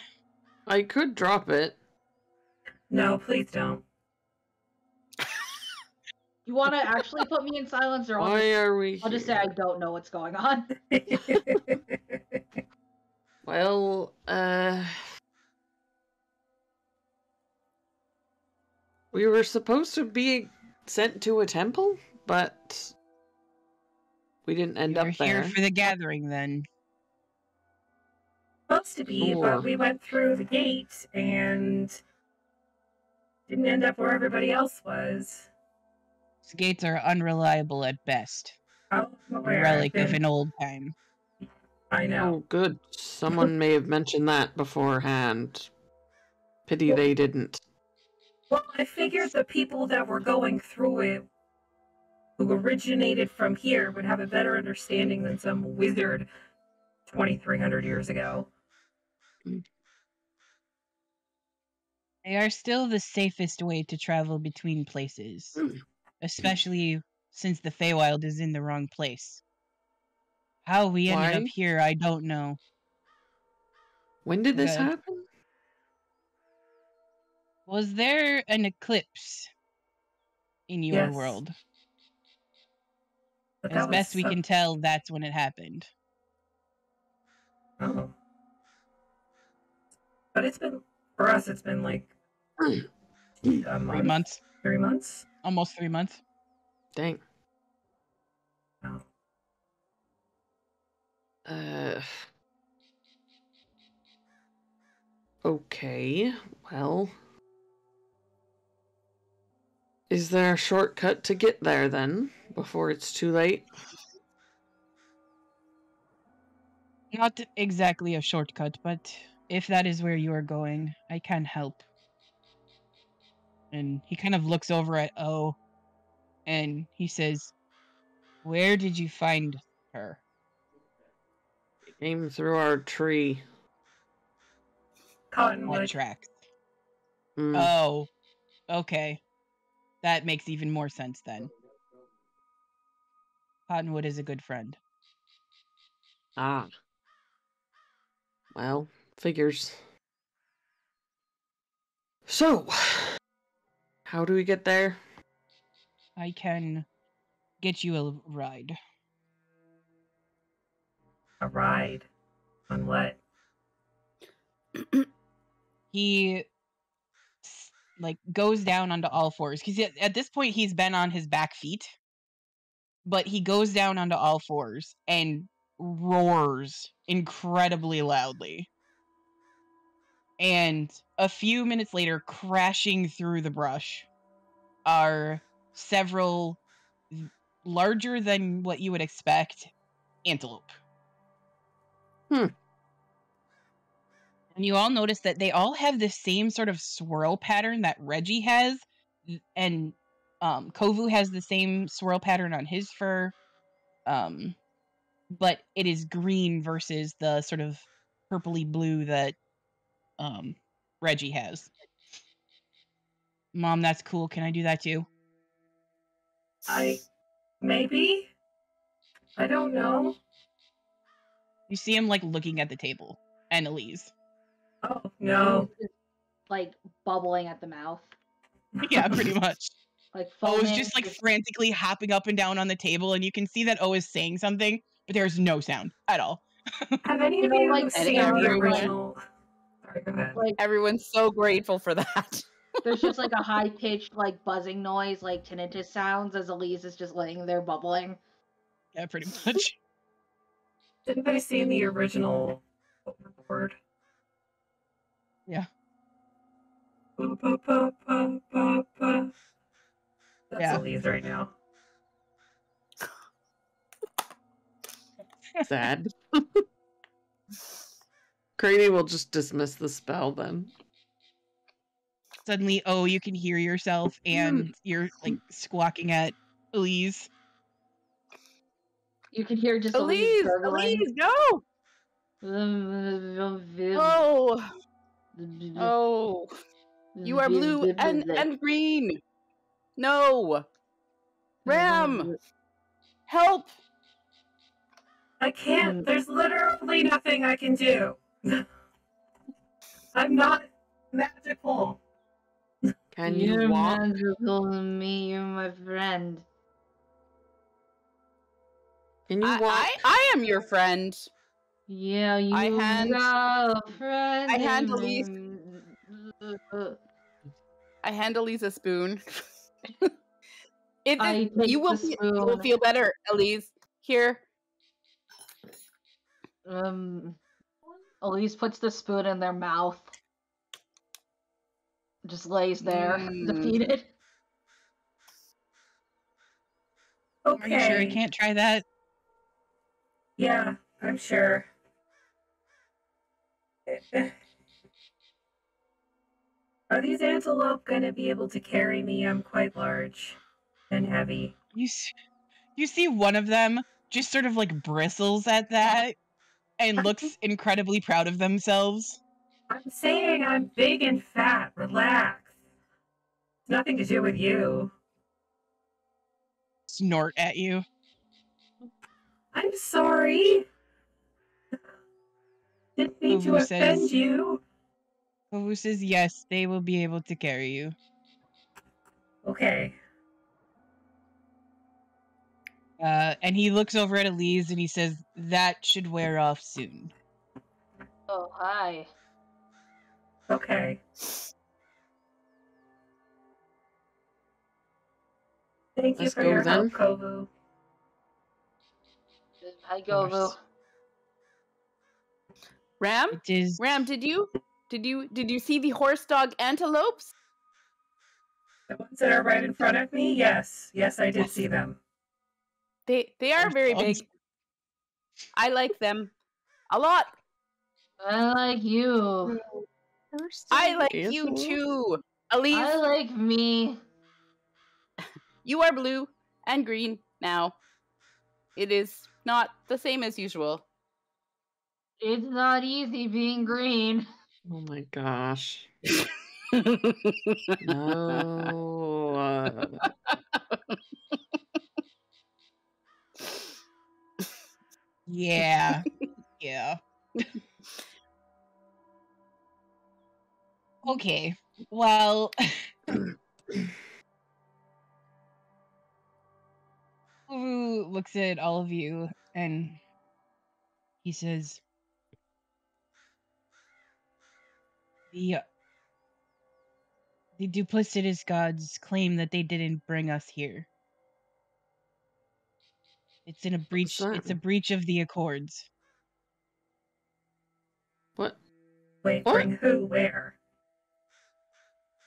I could drop it. No, please don't. You want to actually put me in silence, or I'll just say I don't know what's going on. Well, we were supposed to be sent to a temple, but we didn't end up You're there. here for the gathering, then. Supposed to be, Sure. but we went through the gate and didn't end up where everybody else was. These gates are unreliable at best. Oh, I'm A aware. relic of an old time. I know. Oh, good. Someone may have mentioned that beforehand. Pity they didn't. Well, I figured the people that were going through it, who originated from here, would have a better understanding than some wizard 2,300 years ago. They are still the safest way to travel between places. Especially since the Feywild is in the wrong place. How we ended up Why? here, I don't know. When did this Okay. happen? Was there an eclipse in your Yes. world? But As that best we was can tell, that's when it happened. Oh. But it's been, for us, it's been like a 3 month, months. 3 months. Almost 3 months. Dang. Oh. Okay, well. Is there a shortcut to get there then, before it's too late? Not exactly a shortcut, but if that is where you are going, I can help. And he kind of looks over at O, and he says, "Where did you find her?" It came through our tree. That Cottonwood. tracks. Mm. Oh, okay. That makes even more sense then. Cottonwood is a good friend. Ah. Well, figures. So, how do we get there? I can get you a ride. A ride. On what? He like goes down onto all fours because at this point he's been on his back feet, but he goes down onto all fours and roars incredibly loudly. And a few minutes later, crashing through the brush, are several larger than what you would expect antelope. And you all notice that they all have the same sort of swirl pattern that Reggie has, and Kovu has the same swirl pattern on his fur, but it is green versus the sort of purpley blue that Reggie has. Mom, that's cool. Can I do that too? Maybe? I don't know. You see him like looking at the table, and Elise. Oh, no. Just, like bubbling at the mouth. Yeah, pretty much. Like O is foaming. just like frantically hopping up and down on the table, and you can see that O is saying something, but there's no sound at all. Have any of know, you like, seen and the everyone- original? Sorry, go ahead. Like Everyone's so grateful for that. there's just like a high pitched like buzzing noise, like tinnitus sounds as Elise is just laying there bubbling. Yeah, pretty much. Didn't I see the original overboard? Yeah. Ba, ba, ba, ba, ba, ba. That's Yeah. Elise right now. Sad. Craney will just dismiss the spell then. Suddenly, O, you can hear yourself, and you're like squawking at Elise. You can hear just Elise, gurgling. Elise, no! Oh, oh, you are blue and green. No, Ram, help! I can't. There's literally nothing I can do. I'm not magical. Can you You're walk? magical to me, you're my friend. Can you walk? I am your friend. Yeah, you I hand- got a friend. I hand in Elise- me. I hand Elise a spoon. I take you will the you will spoon. feel better, Elise. Here. Elise puts the spoon in their mouth. Just lays there, defeated. Are you sure I Okay. can't try that? Yeah, I'm sure. Are these antelope gonna be able to carry me? I'm quite large and heavy. You see one of them just sort of like bristles at that and looks incredibly proud of themselves. I'm saying I'm big and fat. Relax. It's nothing to do with you. Snort at you. I'm sorry. Didn't mean to Kovu offend says- you. Kovu says yes, they will be able to carry you. Okay. And he looks over at Elise and he says, that should wear off soon. Oh, hi. Okay. Thank you Let's for go your help, then. Kovu. Hi, Govu. course. Ram, It is Ram, did you see the horse dog antelopes? The ones that are right in front of me? Yes. Yes, I did Yes. see them. They are Horse very dogs. big. I like them a lot. I like you. I like you Antelope? too. Elise, I like me. you are blue and green now. It is not the same as usual. It's not easy being green. Oh my gosh. No. yeah. Yeah. Okay. Well, Kovu looks at all of you and he says, the duplicitous gods claim that they didn't bring us here. It's in a breach. that? It's a breach of the accords. What? Wait, What? bring who? Where?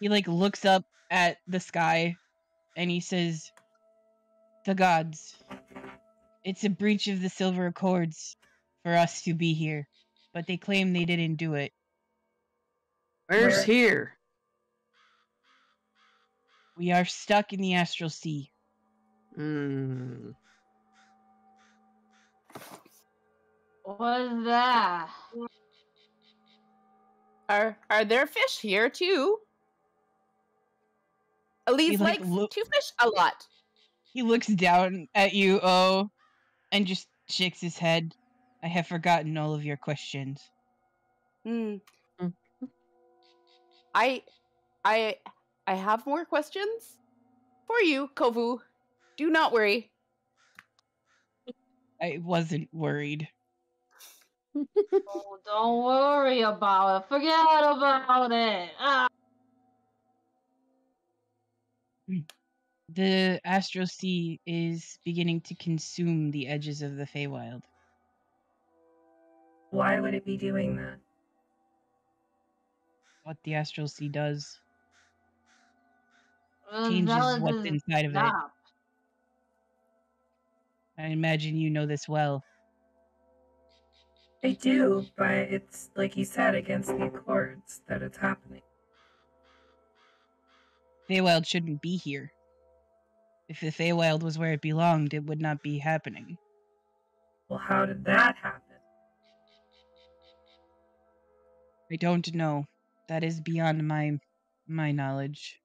He like looks up at the sky and he says, "The gods. It's a breach of the Silver Accords for us to be here, but they claim they didn't do it. Where's Where? here? We are stuck in the Astral Sea." Hmm. What's that? Are there fish here too? Elise like, likes to fish a lot. He looks down at you, and just shakes his head. "I have forgotten all of your questions." Hmm. Mm. I have more questions for you, Kovu. Do not worry. I wasn't worried. Oh, don't worry about it. Forget about it. Ah. The Astral Sea is beginning to consume the edges of the Feywild. Why would it be doing that? What the Astral Sea does Now changes what's just inside of it. stop. I imagine you know this well. I do, but it's like you said, against the Accords that it's happening. Feywild shouldn't be here. If the Feywild was where it belonged, it would not be happening. Well, how did that happen? I don't know. That is beyond my knowledge.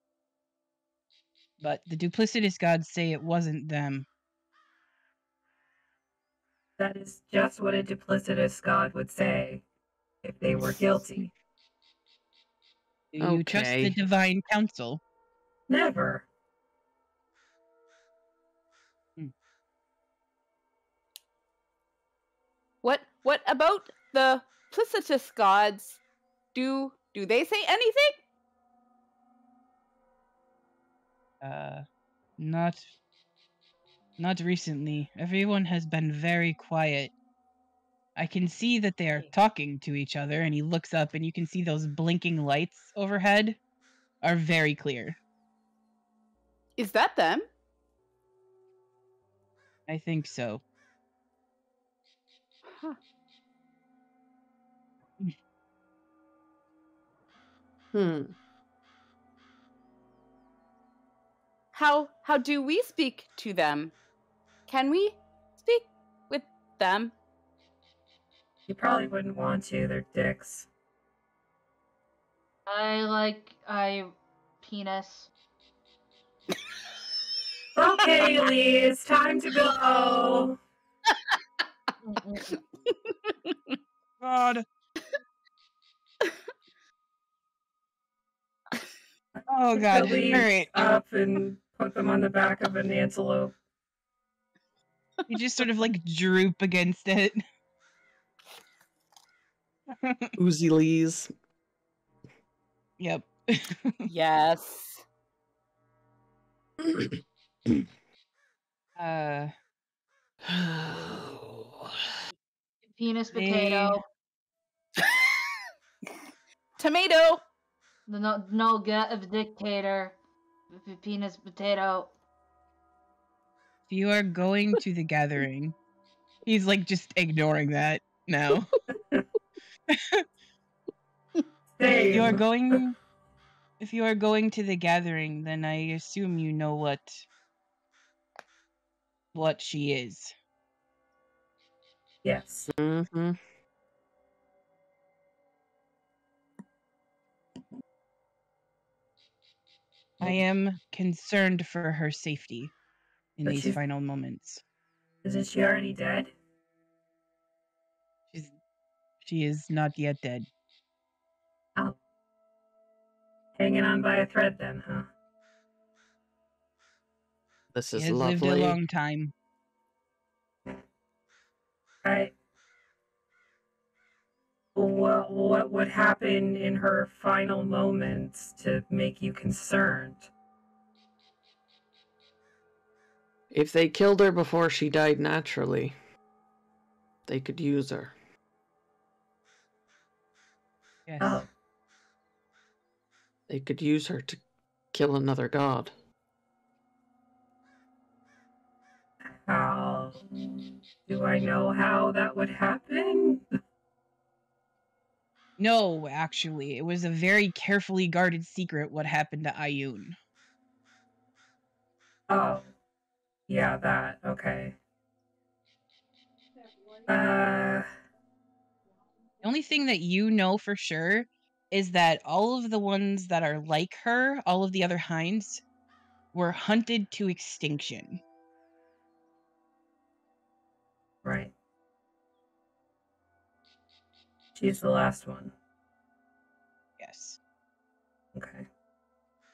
But the duplicitous gods say it wasn't them. That is just what a duplicitous god would say if they were guilty. Do you trust the Okay. divine council? Never. What about the Plicitous gods? Do they say anything? Not recently. Everyone has been very quiet. I can see that they are talking to each other, and he looks up and you can see those blinking lights overhead are very clear. Is that them? I think so. Huh. Hmm. How do we speak to them? Can we speak with them? You probably wouldn't want to. They're dicks. I penis. Okay, Lee, it's time to go. God. Oh God. The leaves All right. up and put them on the back of an antelope. You just sort of like droop against it. Oozy Lees. Yep. Yes. Penis They- potato. Tomato. No get of dictator. Penis potato. If you are going to the gathering, he's like just ignoring that now. Same. If you are going to the gathering, then I assume you know what she is. Yes. Mm-hmm. I am concerned for her safety in But these she's- final moments. Isn't she already dead? She is not yet dead. Oh. Hanging on by a thread then, huh? This She is has lived a lovely. long time. Right. What would happen in her final moments to make you concerned? If they killed her before she died naturally, they could use her. Yes. Oh, They could use her to kill another god. how do I know how that would happen? No, actually, it was a very carefully guarded secret what happened to Ayun. Oh, yeah, that. Okay. The only thing that you know for sure is that all of the ones that are like her, all of the other hinds, were hunted to extinction. Right. She's the last one. Yes. Okay.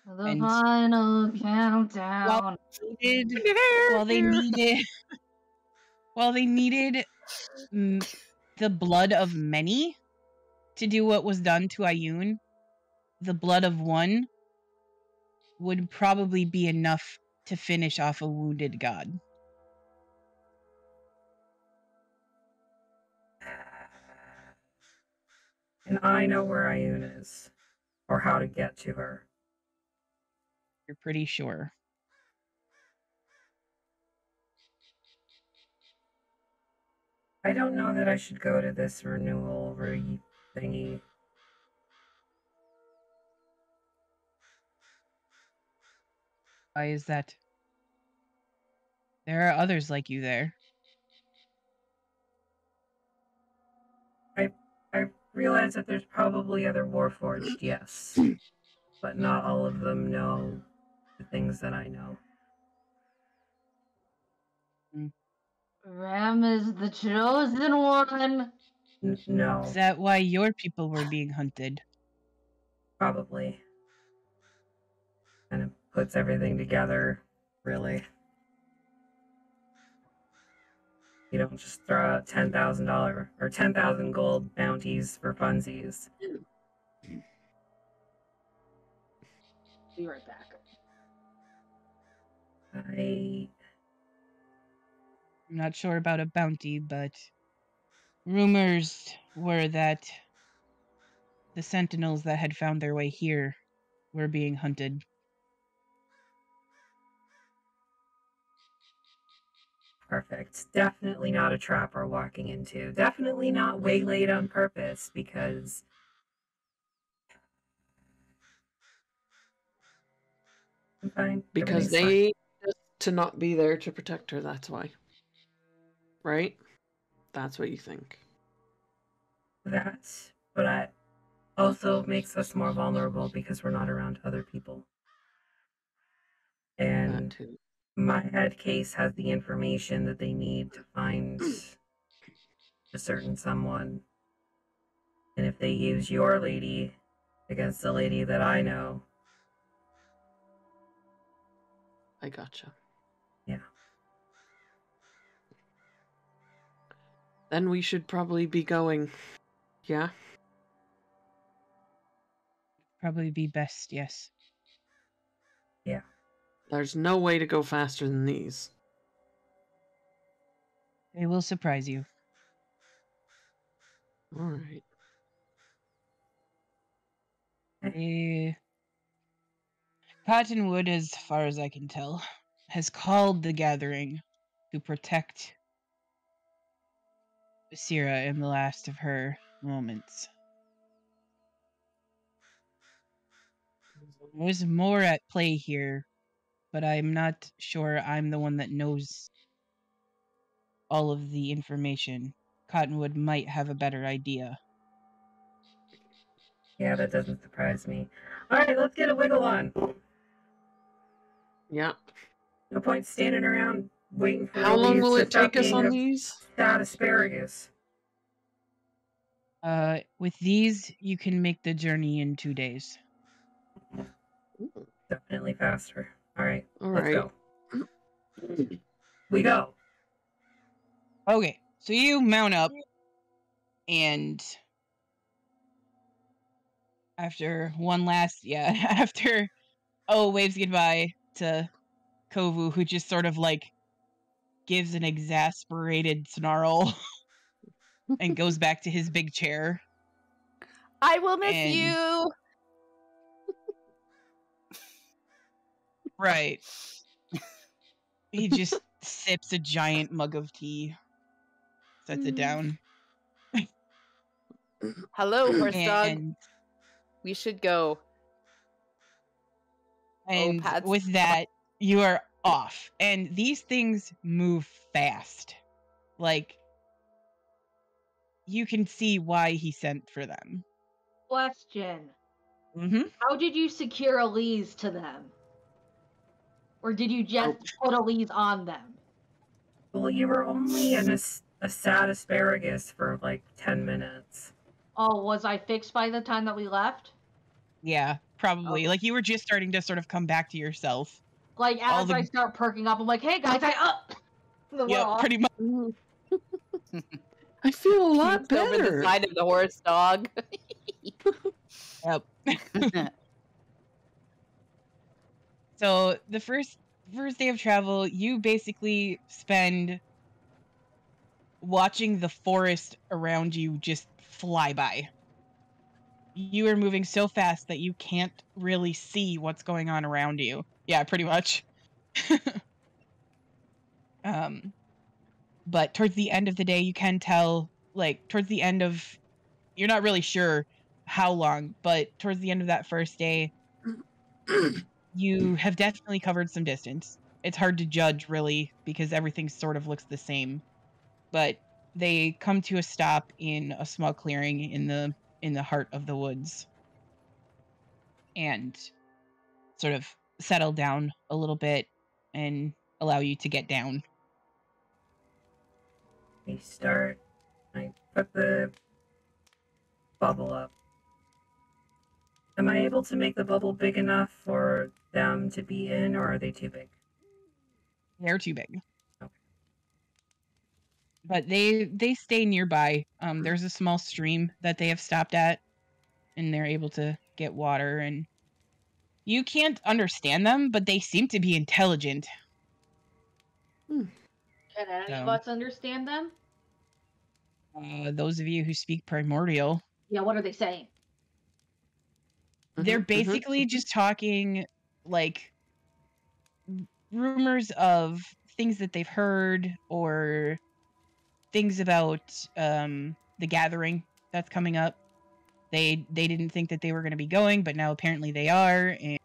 The And- final countdown. While they needed the blood of many to do what was done to Ayun, the blood of one would probably be enough to finish off a wounded god. And I know where Ayun is, or how to get to her. You're pretty sure. I don't know that I should go to this renewal thingy. Why is that? There are others like you there. I realize that there's probably other Warforged, yes. But not all of them know the things that I know. Ram is the chosen one. No, Is that why your people were being hunted? probably. And it puts everything together, really. You don't just throw out $10,000 or 10,000 gold bounties for funsies. Be right back. I I'm not sure about a bounty, but rumors were that the sentinels that had found their way here were being hunted. Perfect. Definitely not a trap we're walking into. Definitely not waylaid on purpose, because I'm fine. Because Everything's fine. they just to not be there to protect her, that's why. Right? That's what you think. That, but it also makes us more vulnerable because we're not around other people. That And too. my head case has the information that they need to find a certain someone. And if they use your lady against the lady that I know, I gotcha. yeah. Then we should probably be going. Yeah? Probably be best, yes. Yeah. There's no way to go faster than these. They will surprise you. Alright. Cottonwood, as far as I can tell, has called the gathering to protect Syrah in the last of her moments. There's more at play here, but I'm not sure I'm the one that knows all of the information. Cottonwood might have a better idea. Yeah, that doesn't surprise me. Alright, let's get a wiggle on. Yeah. No point standing around waiting for How long Elise will to it stop take us being on a these? fat asparagus. With these, you can make the journey in 2 days. Definitely faster. Alright, All let's right. go. We go. Okay, so you mount up, and after one last, after waves goodbye to Kovu, who just sort of like gives an exasperated snarl and goes back to his big chair. I will miss And- you. Right. He just sips a giant mug of tea, sets it down, Hello, horse dog. and We should go. Pads. with that, you are off. And these things move fast. Like, you can see why he sent for them. Question. Mm-hmm. How did you secure a lease to them? Or did you just put a lease on them? Well, you were only in a sad asparagus for like 10 minutes. Oh, was I fixed by the time that we left? Yeah, probably. Okay. Like, you were just starting to sort of come back to yourself. Like, as I start perking up, I'm like, hey guys, Yep, pretty much. I feel a lot Peeked over the better. side of the horse dog. Yep. So the first day of travel, you basically spend watching the forest around you just fly by. You are moving so fast that you can't really see what's going on around you. Yeah, pretty much. But towards the end of the day, you can tell, like, towards the end of, you're not really sure how long, but towards the end of that first day, you have definitely covered some distance. It's hard to judge, really, because everything sort of looks the same. But they come to a stop in a small clearing in the heart of the woods. And sort of settle down a little bit and allow you to get down. We start. I put the bubble up. Am I able to make the bubble big enough for them to be in, or are they too big? They're too big. Okay. But they stay nearby. There's a small stream that they have stopped at, and they're able to get water, and you can't understand them, but they seem to be intelligent. Can any of us understand them? Those of you who speak primordial. Yeah, what are they saying? They're basically just talking, like, rumors of things that they've heard, or things about the gathering that's coming up. They didn't think that they were going to be going, but now apparently they are, and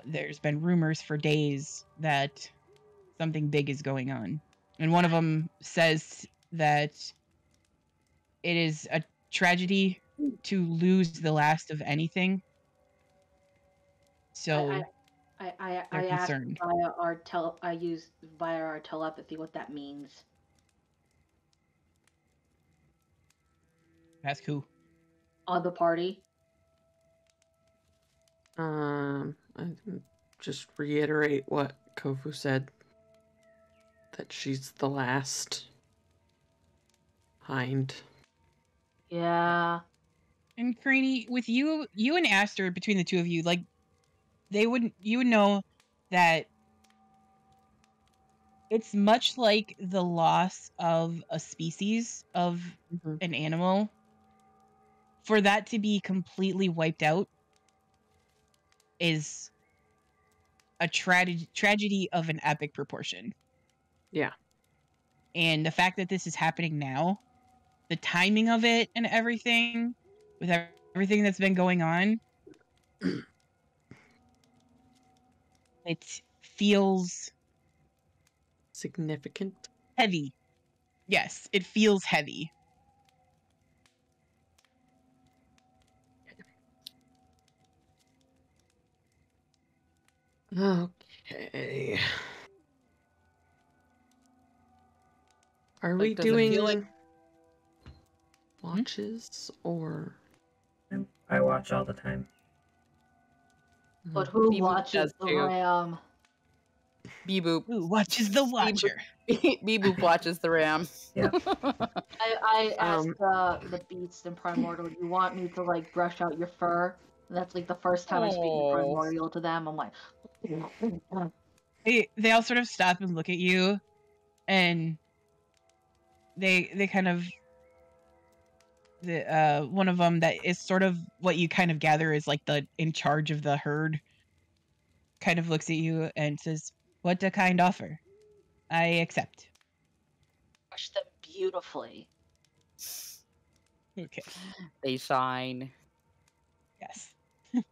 there's been rumors for days that something big is going on. And one of them says that it is a tragedy to lose the last of anything. So I they're asked concerned. I used via our telepathy what that means. Ask who? On the party. I can just reiterate what Kofu said. That she's the last hind. Yeah. And Craney, with you and Aster, between the two of you, like, you would know that it's much like the loss of a species of an animal. For that to be completely wiped out is a tragedy of an epic proportion. Yeah. And the fact that this is happening now, the timing of it and everything, with everything that's been going on, it feels significant. Heavy. Yes, it feels heavy. Okay. Are we does it doing feel like- watches or? I watch all the time. But who Beeboop watches does the too. ram? Beeboop. Who watches the Watcher? Beeboop watches the ram. Yeah. I asked the beast in Primordial, you want me to like brush out your fur? And that's like the first time I speak in Aw. Primordial to them. I'm like, They all sort of stop and look at you, and they one of them that is sort of what you kind of gather is like the in charge of the herd. Kind of looks at you and says, "What a kind offer. I accept." Wash them beautifully. Okay. They shine. Yes. You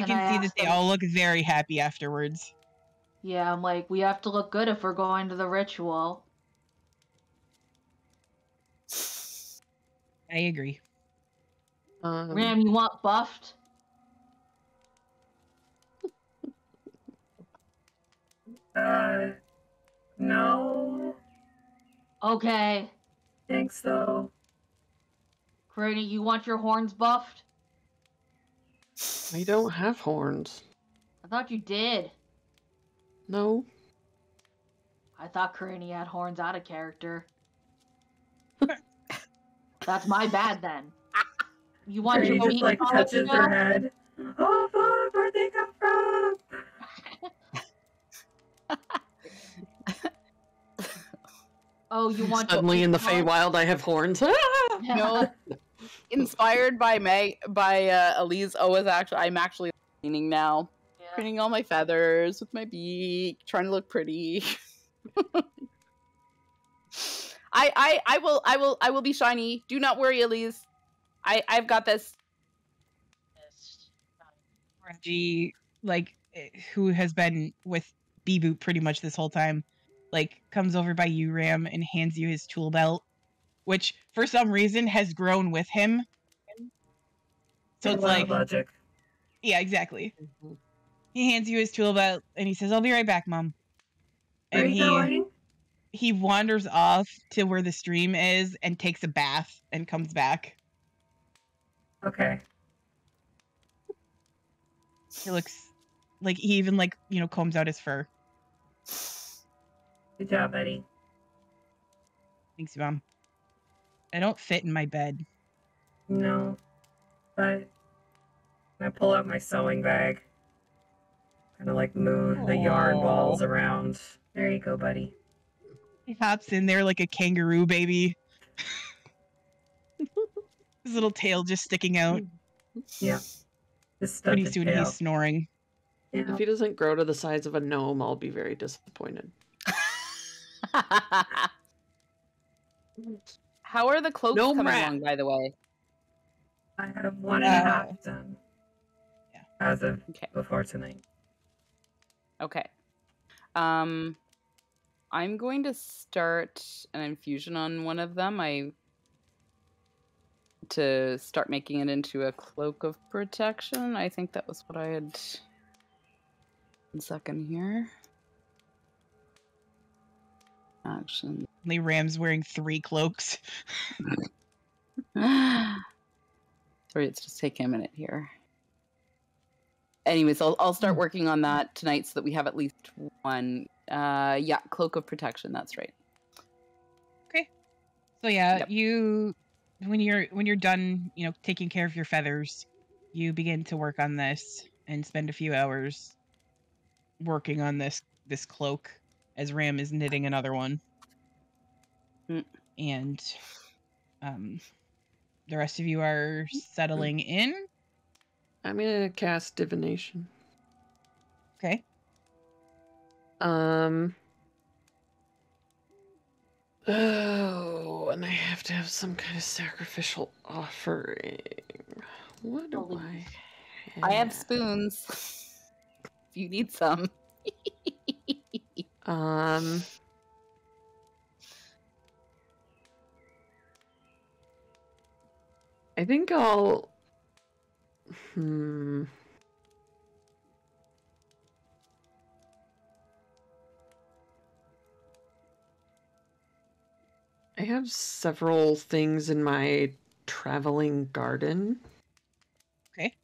And can I see that asked they them- all look very happy afterwards. Yeah, I'm like, we have to look good if we're going to the ritual. I agree. Ram, you want buffed? No. Okay. Thanks, though. Granny, you want your horns buffed? I don't have horns. I thought you did. No. I thought Granny had horns out of character. That's my bad then. You want Granny your just meat like on touches the her shelf? head. Oh, fuck, where'd they come from? Oh, you want Suddenly your in the meat on- Feywild, I have horns. No. Inspired by Elise. I'm actually cleaning now. Yeah. Cleaning all my feathers with my beak, trying to look pretty. I will be shiny. Do not worry, Elise. I've got this. Reggie, like, who has been with B-Boot pretty much this whole time, like, comes over by you, Ram, and hands you his tool belt, which, for some reason, has grown with him. So it's like, logic. yeah, exactly. He hands you his tool belt, and he says, "I'll be right back, Mom." Where And are you going? he wanders off to where the stream is and takes a bath and comes back. Okay. He looks like he even, like, you know, combs out his fur. Good job, Eddie. Thanks, Mom. I don't fit in my bed. No. But I pull out my sewing bag. Kind of like move the yarn balls around. There you go, buddy. He hops in there like a kangaroo baby. His little tail just sticking out. Yeah. This Pretty stuff soon he's snoring. Yeah. If he doesn't grow to the size of a gnome, I'll be very disappointed. How are the cloaks No coming rat. along, by the way? I have 1.5 done. Yeah. As of Okay. before tonight. Okay. I'm going to start an infusion on one of them. To start making it into a cloak of protection. I think that was what I had. 1 second here. Action. Only Ram's wearing 3 cloaks. Sorry, it's just taking a minute here. Anyways, I'll start working on that tonight so that we have at least one. Yeah, cloak of protection. That's right. So yeah, Yep. you when you're done, you know, taking care of your feathers, you begin to work on this and spend a few hours working on this cloak as Ram is knitting another one. Mm. And the rest of you are settling in. I'm gonna cast divination. Okay. Oh, and I have to have some kind of sacrificial offering. What do I have spoons. If you need some. I think I'll. I have several things in my traveling garden. Okay.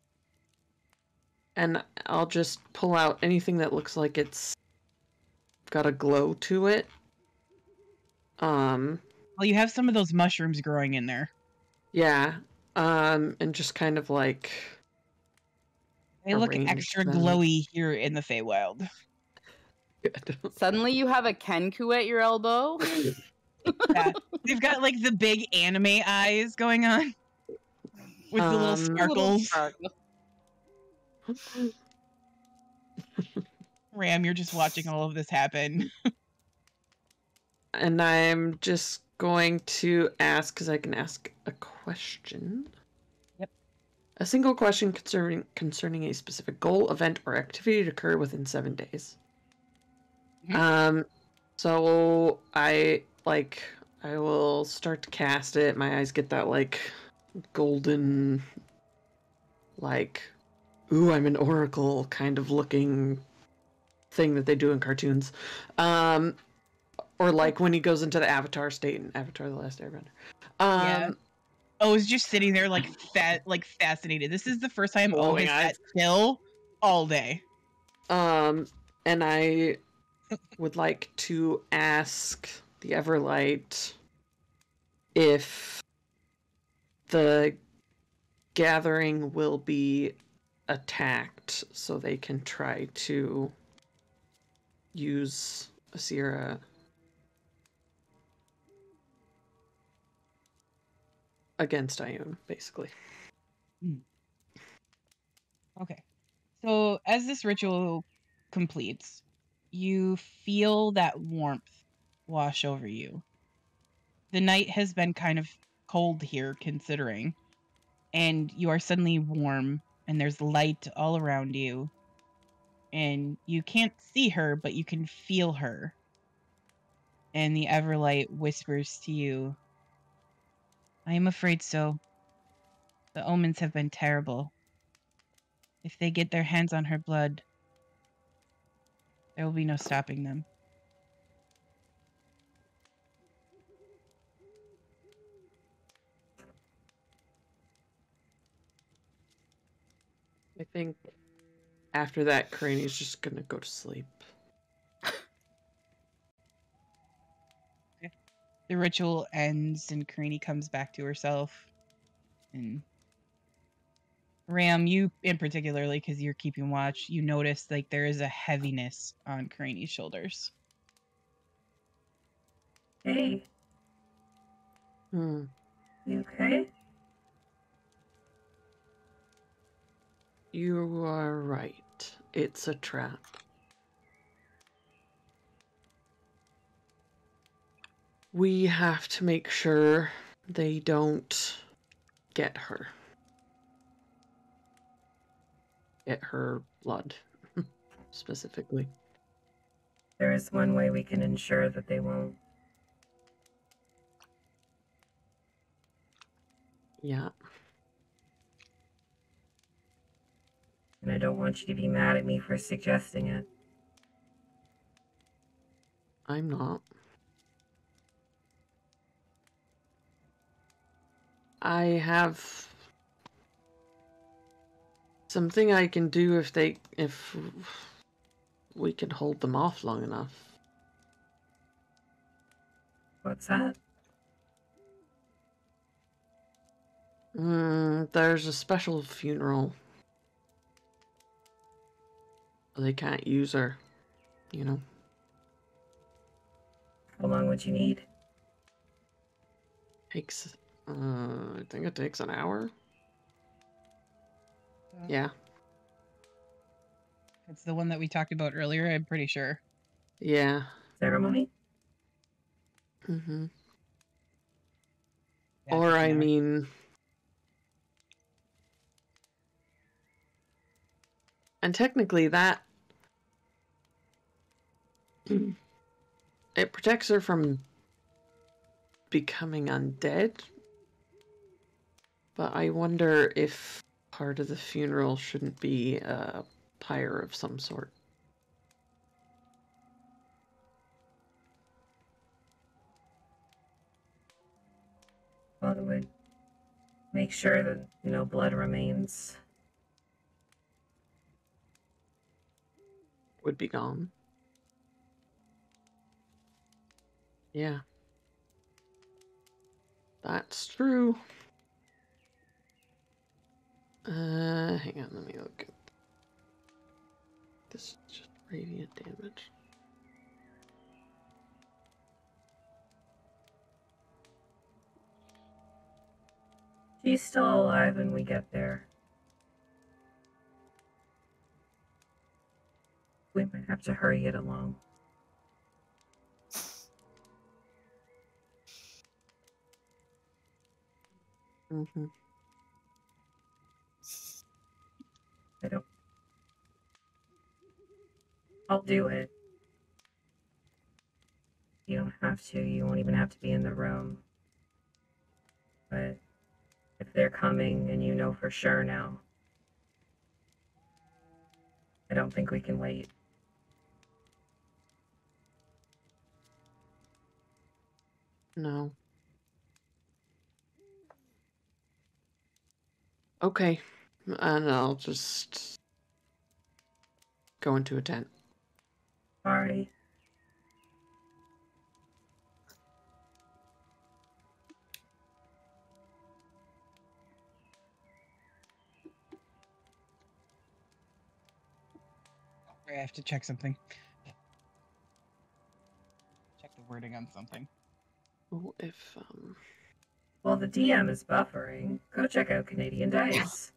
And I'll just pull out anything that looks like it's got a glow to it. Well, you have some of those mushrooms growing in there. Yeah. And just kind of like They look arrange extra them. glowy here in the Feywild. Suddenly you have a Kenku at your elbow. Yeah. They've got like the big anime eyes going on. With the little Little sparkles. Ram, you're just watching all of this happen. And I'm just going to ask, because I can ask a question. Yep. A single question concerning a specific goal, event, or activity to occur within 7 days. So I will start to cast it. My eyes get that golden, ooh, I'm an oracle kind of looking thing that they do in cartoons. Or when he goes into the Avatar state in Avatar: The Last Airbender. Yeah. I was just sitting there fascinated. This is the first time O has sat still all day. And I would like to ask the Everlight if the gathering will be attacked so they can try to use Asira against Ioun, basically. Okay. So as this ritual completes, you feel that warmth wash over you. The night has been kind of cold here, considering, and you are suddenly warm, and there's light all around you, and you can't see her, but you can feel her. And the Everlight whispers to you, I am afraid so. The omens have been terrible. If they get their hands on her blood, there will be no stopping them. I think after that, Craney's just gonna go to sleep. The ritual ends and Craney comes back to herself. And Ram, you in particularly, because you're keeping watch, you notice there is a heaviness on Craney's shoulders. Hey. You okay? You are right. It's a trap. We have to make sure they don't get her. Get her blood, specifically. There is one way we can ensure that they won't. Yeah. And I don't want you to be mad at me for suggesting it. I'm not. I have something I can do if we can hold them off long enough. What's that? There's a special funeral. They can't use her, you know. How long would you need? Takes, I think it takes an hour. Yeah. It's the one that we talked about earlier, I'm pretty sure. Yeah. Ceremony? Mm-hmm. Yeah, Or, I an hour. mean... And technically that... it protects her from becoming undead. But I wonder if part of the funeral shouldn't be a pyre of some sort. Well, it would make sure that, blood remains. Would be gone. Yeah. That's true. Hang on, let me look at... This is just radiant damage. She's still alive when we get there. We might have to hurry it along. Mm-hmm. I don't. I'll do it. You don't have to. You won't even have to be in the room. But if they're coming and you know for sure now, I don't think we can wait. No. Okay. And I'll just go into a tent. Sorry. I have to check something. Check the wording on something. Oh, if Well, the DM is buffering. Go check out Canadian Dice.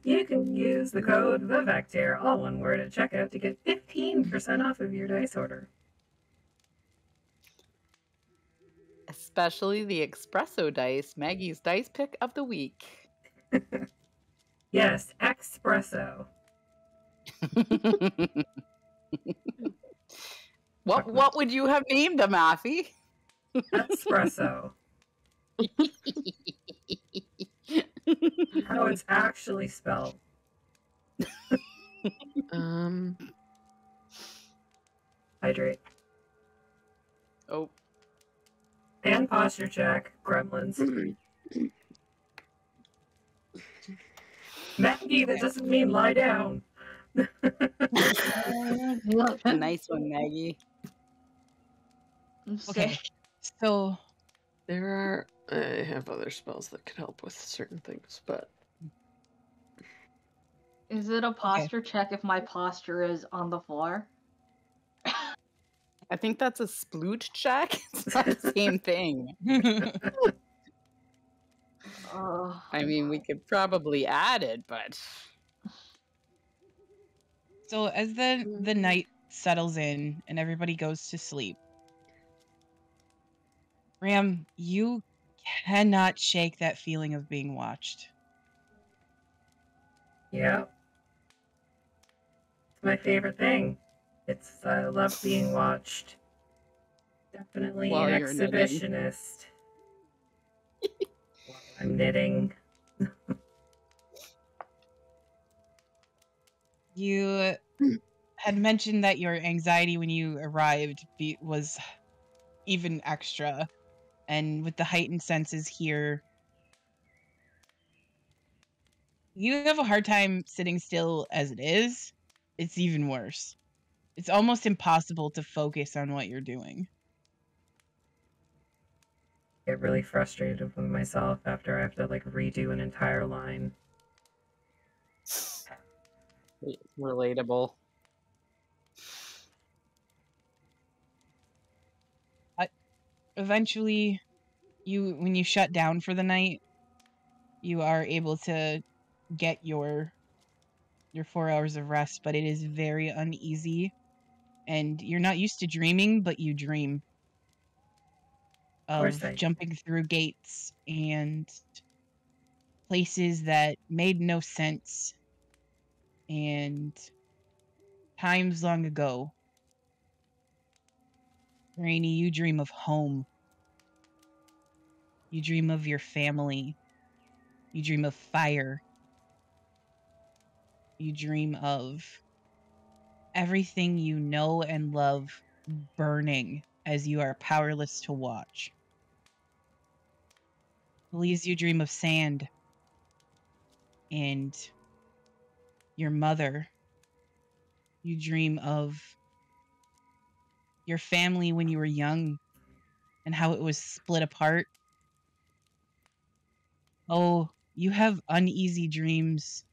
You can use the code THEVECTIR, all one word, at checkout to get 15% off of your dice order. Especially the espresso dice, Maggie's dice pick of the week. Yes, espresso. What would you have named them, Affy? Espresso. How it's actually spelled. Hydrate. Oh. And posture check. Gremlins. Maggie, that doesn't mean lie down. Nice one, Maggie. Okay, so there are. I have other spells that could help with certain things, but Is it a posture check if my posture is on the floor? I think that's a splooge check. It's not the same thing. I mean, we could probably add it, but so as the night settles in and everybody goes to sleep, Ram, you cannot shake that feeling of being watched. Yeah. It's my favorite thing. I love being watched. Definitely While an you're knitting. exhibitionist. While I'm knitting. You had mentioned that your anxiety when you arrived was even extra, and with the heightened senses here, you have a hard time sitting still as it is. It's even worse. It's almost impossible to focus on what you're doing. I get really frustrated with myself after I have to redo an entire line. relatable. Eventually, when you shut down for the night, you are able to get your 4 hours of rest, but it is very uneasy, and you're not used to dreaming, but you dream of jumping through gates and places that made no sense and times long ago. Rainy, you dream of home. You dream of your family. You dream of fire. You dream of everything you know and love burning as you are powerless to watch. Please, you dream of sand and your mother. You dream of your family when you were young and how it was split apart. Oh, you have uneasy dreams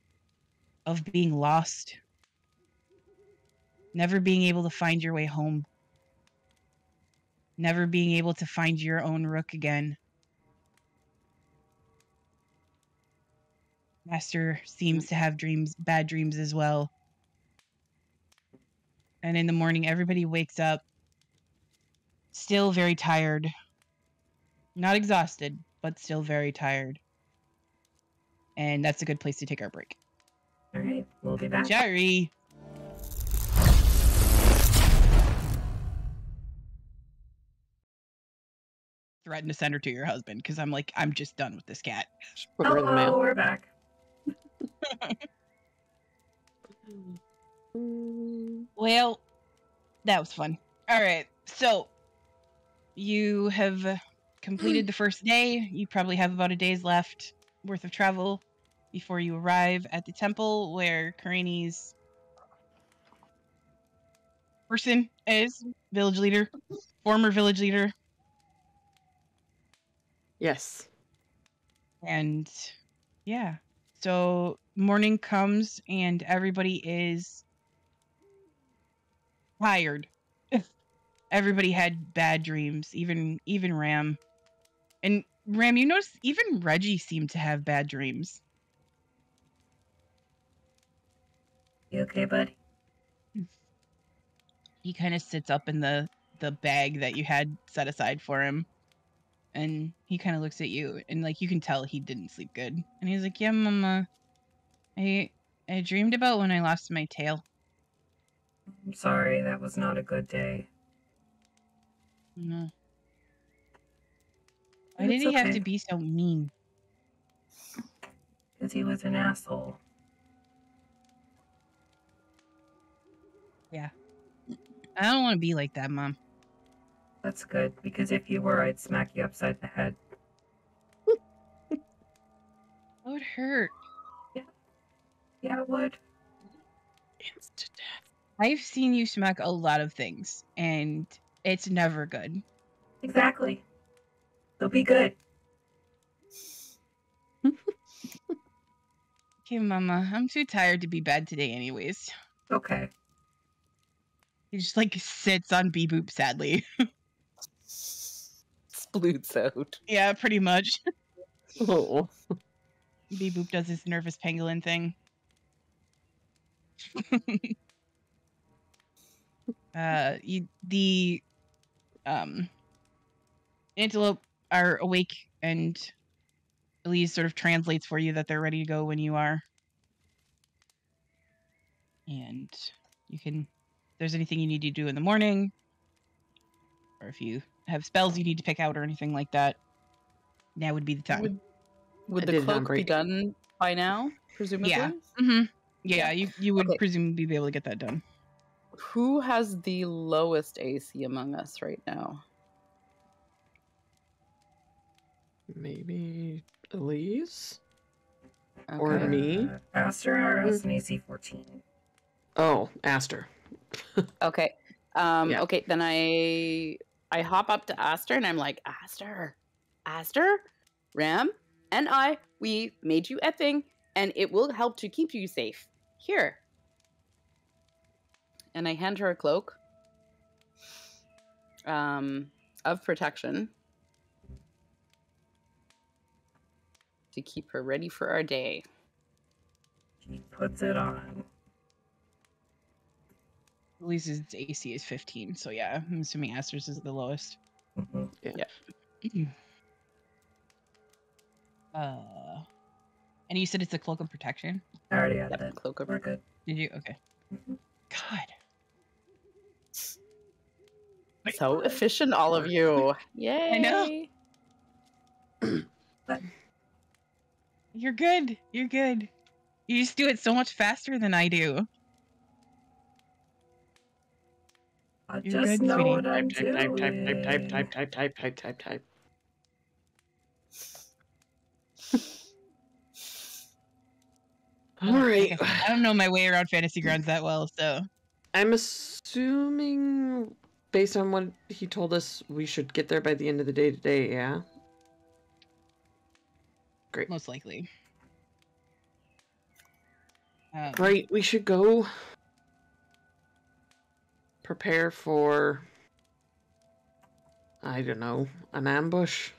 of being lost, never being able to find your way home, never being able to find your own rook again. Master seems to have bad dreams as well. And in the morning, everybody wakes up still very tired. Not exhausted, but still very tired. And that's a good place to take our break. All right, we'll be back. Jerry! Threaten to send her to your husband, because I'm like, I'm just done with this cat. Put her in the mail. We're back. Well, that was fun. All right, so you have completed the first day. You probably have about a day's left worth of travel before you arrive at the temple where Karini's person is, village leader, former village leader. Yes. And yeah, so morning comes and everybody is tired. Everybody had bad dreams, even Ram. And Ram, you notice even Reggie seemed to have bad dreams. You okay, bud? He kind of sits up in the bag that you had set aside for him, and he kind of looks at you, and like you can tell he didn't sleep good. And he's like, "Yeah, Mama, I dreamed about when I lost my tail." I'm sorry, that was not a good day. No. Why It's did he have okay. to be so mean? Because he was an asshole. Yeah. I don't want to be like that, Mom. That's good, because if you were, I'd smack you upside the head. That would hurt. Yeah, it would. It's to death. I've seen you smack a lot of things, and it's never good. Exactly. So be good. Okay, Mama, I'm too tired to be bad today anyways. Okay. He just like sits on Bee-Boop sadly. Sploots out. Yeah, pretty much. Oh. Bee-Boop does his nervous pangolin thing. The antelope are awake, and Elise sort of translates for you that they're ready to go when you are. And you can, if there's anything you need to do in the morning, or if you have spells you need to pick out or anything like that, now would be the time. Would I the did not cloak be break. done by now, presumably? Yeah. Mm-hmm. Yeah, Yeah. you would Okay. presumably be able to get that done. Who has the lowest AC among us right now? Maybe Elise? Okay. Or me? Aster has an AC 14. Oh, Aster. Okay. Yeah. Okay, then I hop up to Aster and I'm like, Aster, Ram, and we made you a thing, and it will help to keep you safe. Here. And I hand her a cloak of protection to keep her ready for our day. She puts it on. Elise's AC is 15, so yeah, I'm assuming Aster's is the lowest. Mm-hmm. Yeah. And you said it's a cloak of protection? I already had Yep, that. cloak of We're good. Did you? Okay. Mhm. God. So efficient, all of you. Yay. I know. But You're good. You're good. You just do it so much faster than I do. I You're just good, know sweetie. what I'm Type, type, doing. type. All right. Like I don't know my way around Fantasy Grounds that well, so. I'm assuming, based on what he told us, we should get there by the end of the day today, yeah? Great. Most likely. Right, we should go prepare for, I don't know, an ambush.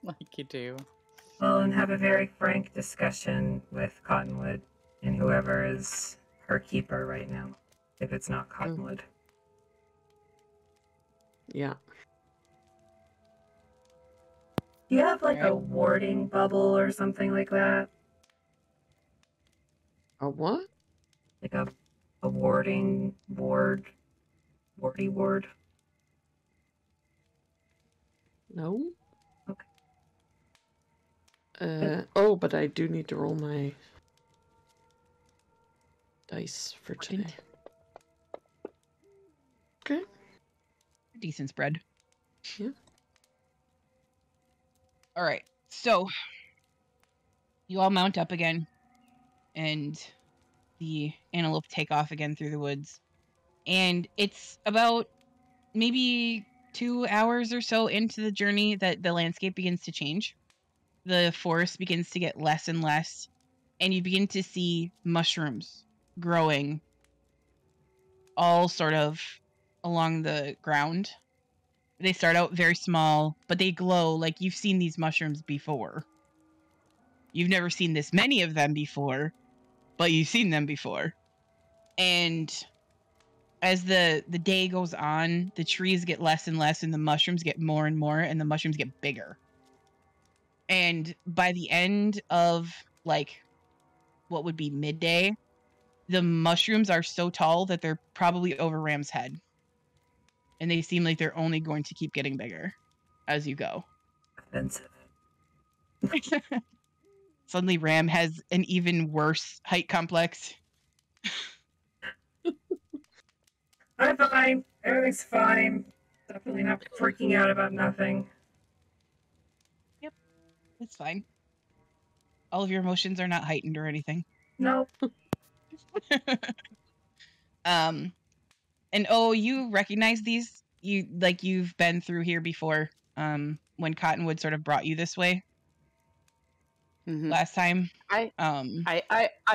Like you do. Well, and have a very frank discussion with Cottonwood and whoever is her keeper right now, if it's not Cottonwood. Yeah. Do you have like Right. a warding bubble or something like that? A what? Like a warding ward? Wardy ward? No. Okay. Oh, but I do need to roll my dice for today. Important. Okay. Decent spread. Yeah. All right. So you all mount up again, and the antelope take off again through the woods. And it's about maybe 2 hours or so into the journey that the landscape begins to change. The forest begins to get less and less, and you begin to see mushrooms growing all sort of along the ground. They start out very small, but they glow like you've seen these mushrooms before. You've never seen this many of them before, but you've seen them before. And as the day goes on, the trees get less and less, and the mushrooms get more and more, and the mushrooms get bigger. And by the end of, like, what would be midday, the mushrooms are so tall that they're probably over Ram's head. And they seem like they're only going to keep getting bigger as you go. Offensive. Suddenly Ram has an even worse height complex. I'm fine. Everything's fine. Definitely not freaking out about nothing. It's fine. All of your emotions are not heightened or anything. Nope. And oh, you recognize these? You've been through here before. When Cottonwood sort of brought you this way Mhm. last time. I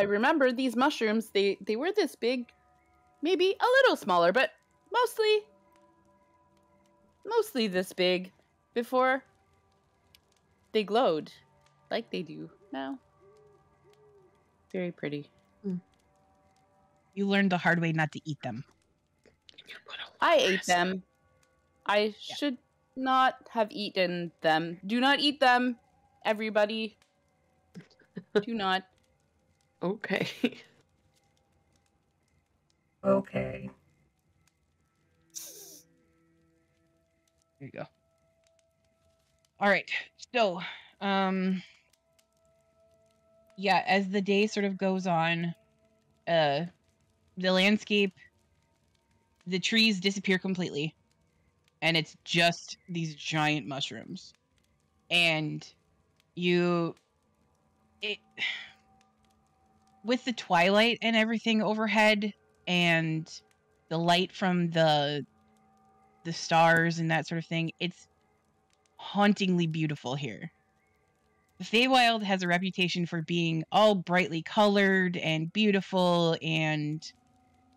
remember these mushrooms. They were this big, maybe a little smaller, but mostly this big before they glowed like they do now. Very pretty. You learned the hard way not to eat them. I ate them. I should not have eaten them. Do not eat them, everybody. Do not. Okay. Okay. There you go. All right. So, yeah, as the day sort of goes on, the landscape, the trees disappear completely, and it's just these giant mushrooms. And with the twilight and everything overhead, and the light from the stars and that sort of thing, it's hauntingly beautiful here. The Feywild has a reputation for being all brightly colored and beautiful and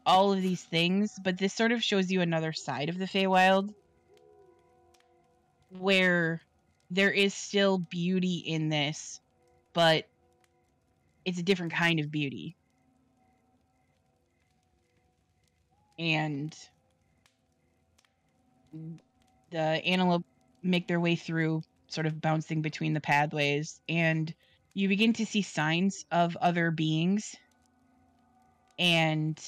all of these things, but this sort of shows you another side of the Feywild where there is still beauty in this, but it's a different kind of beauty. And the antelope make their way through, sort of bouncing between the pathways, and you begin to see signs of other beings. And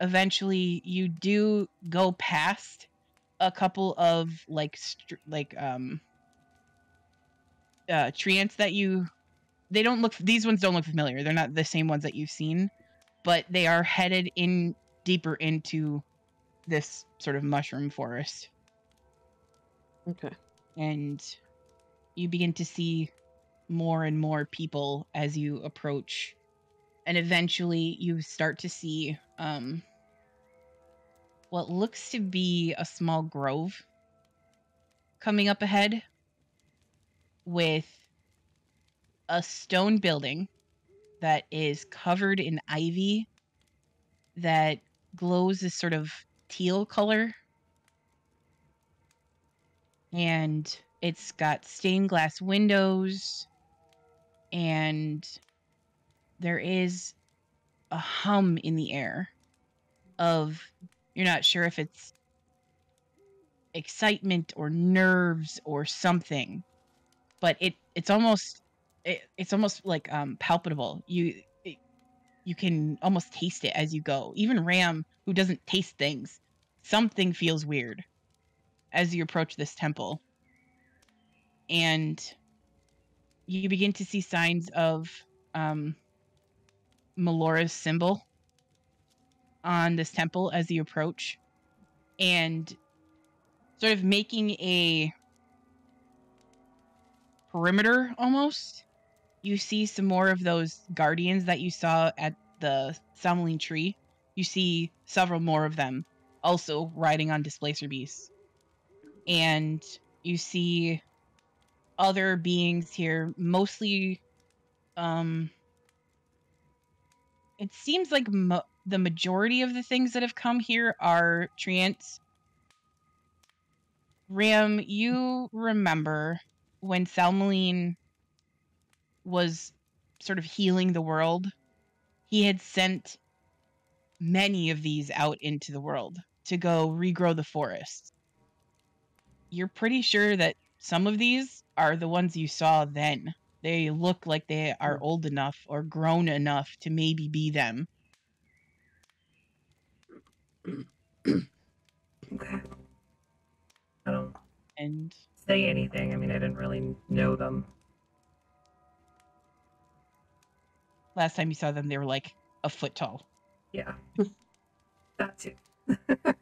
eventually you do go past a couple of treants that these ones don't look familiar. They're not the same ones that you've seen, but they are headed in deeper into this sort of mushroom forest. Okay. And you begin to see more and more people as you approach, and eventually you start to see what looks to be a small grove coming up ahead with a stone building that is covered in ivy that glows this sort of teal color. And It's got stained glass windows, and there is a hum in the air of, you're not sure if it's excitement or nerves or something, but it's almost like palpable. You can almost taste it as you go. Even Ram, who doesn't taste things, something feels weird as you approach this temple. And you begin to see signs of Melora's symbol on this temple as you approach, and sort of making a perimeter almost. You see some more of those guardians that you saw at the Salmaline tree. You see several more of them also riding on displacer beasts. And you see other beings here, mostly it seems like the majority of the things that have come here are treants. Ram, you remember when Salmaline was sort of healing the world, he had sent many of these out into the world to go regrow the forest. You're pretty sure that some of these are the ones you saw then. They look like they are old enough or grown enough to maybe be them. Okay. I don't And say anything. I mean, I didn't really know them. last time you saw them, they were like a foot tall. Yeah. That too.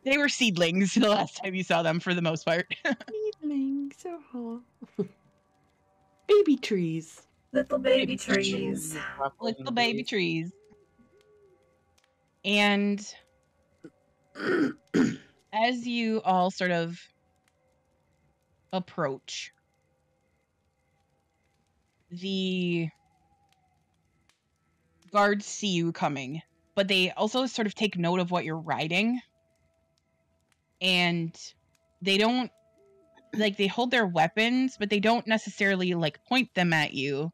They were seedlings the last time you saw them, for the most part. Seedlings, baby trees. Little baby trees. Little baby trees. And as you all sort of approach, the guards see you coming, but they also sort of take note of what you're riding. And they don't, like, they hold their weapons, but they don't necessarily, like, point them at you,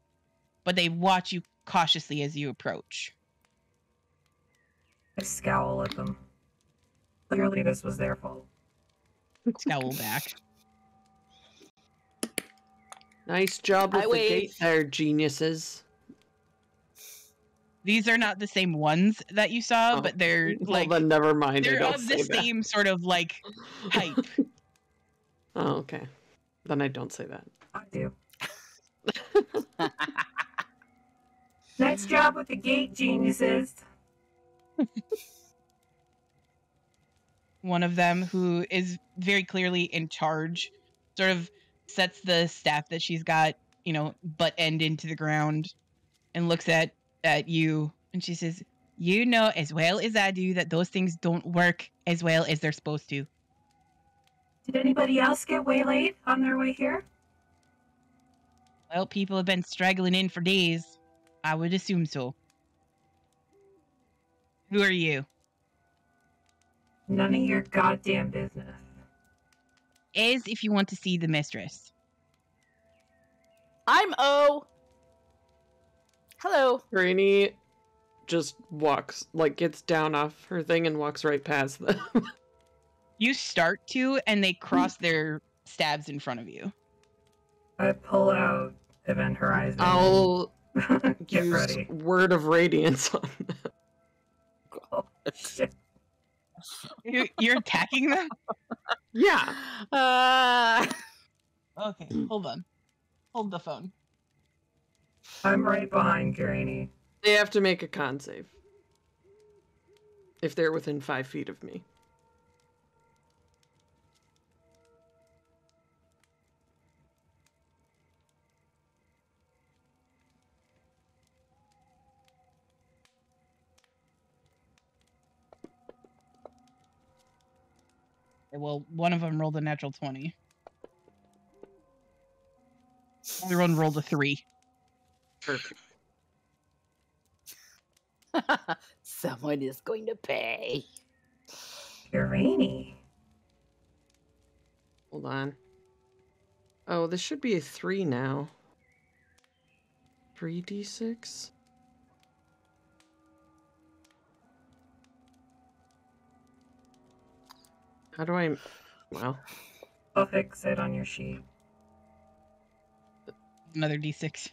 but they watch you cautiously as you approach. I scowl at them. Clearly this was their fault. Scowl back. Nice job with the wave. gate there, geniuses. These are not the same ones that you saw, Oh, but they're well, like, then never mind. they're don't of say the that. same sort of like type. Oh, okay. Then I don't say that. I do. Nice job with the gate, geniuses. One of them, who is very clearly in charge, sort of sets the staff that she's got, butt end into the ground, and looks at you, and she says, "You know as well as I do that those things don't work as well as they're supposed to." Did anybody else get waylaid on their way here? Well, people have been straggling in for days. I would assume so. Who are you? None of your goddamn business. As if you want to see the mistress. I'm O. Hello. Rainy just walks, gets down off her thing and walks right past them. You start to, and they cross their stabs in front of you. I pull out Event Horizon. I'll Get use ready. Word of Radiance on them. Oh, shit. You're attacking them? Yeah. Okay, hold on. Hold the phone. I'm right behind Granny. They have to make a con save. If they're within 5 feet of me. Well, one of them rolled a natural 20. The other one rolled a 3. Perfect. Someone is going to pay. Granny. Hold on. Oh, this should be a 3 now. 3d6? How do I... Well... I'll fix it on your sheet. Another D6.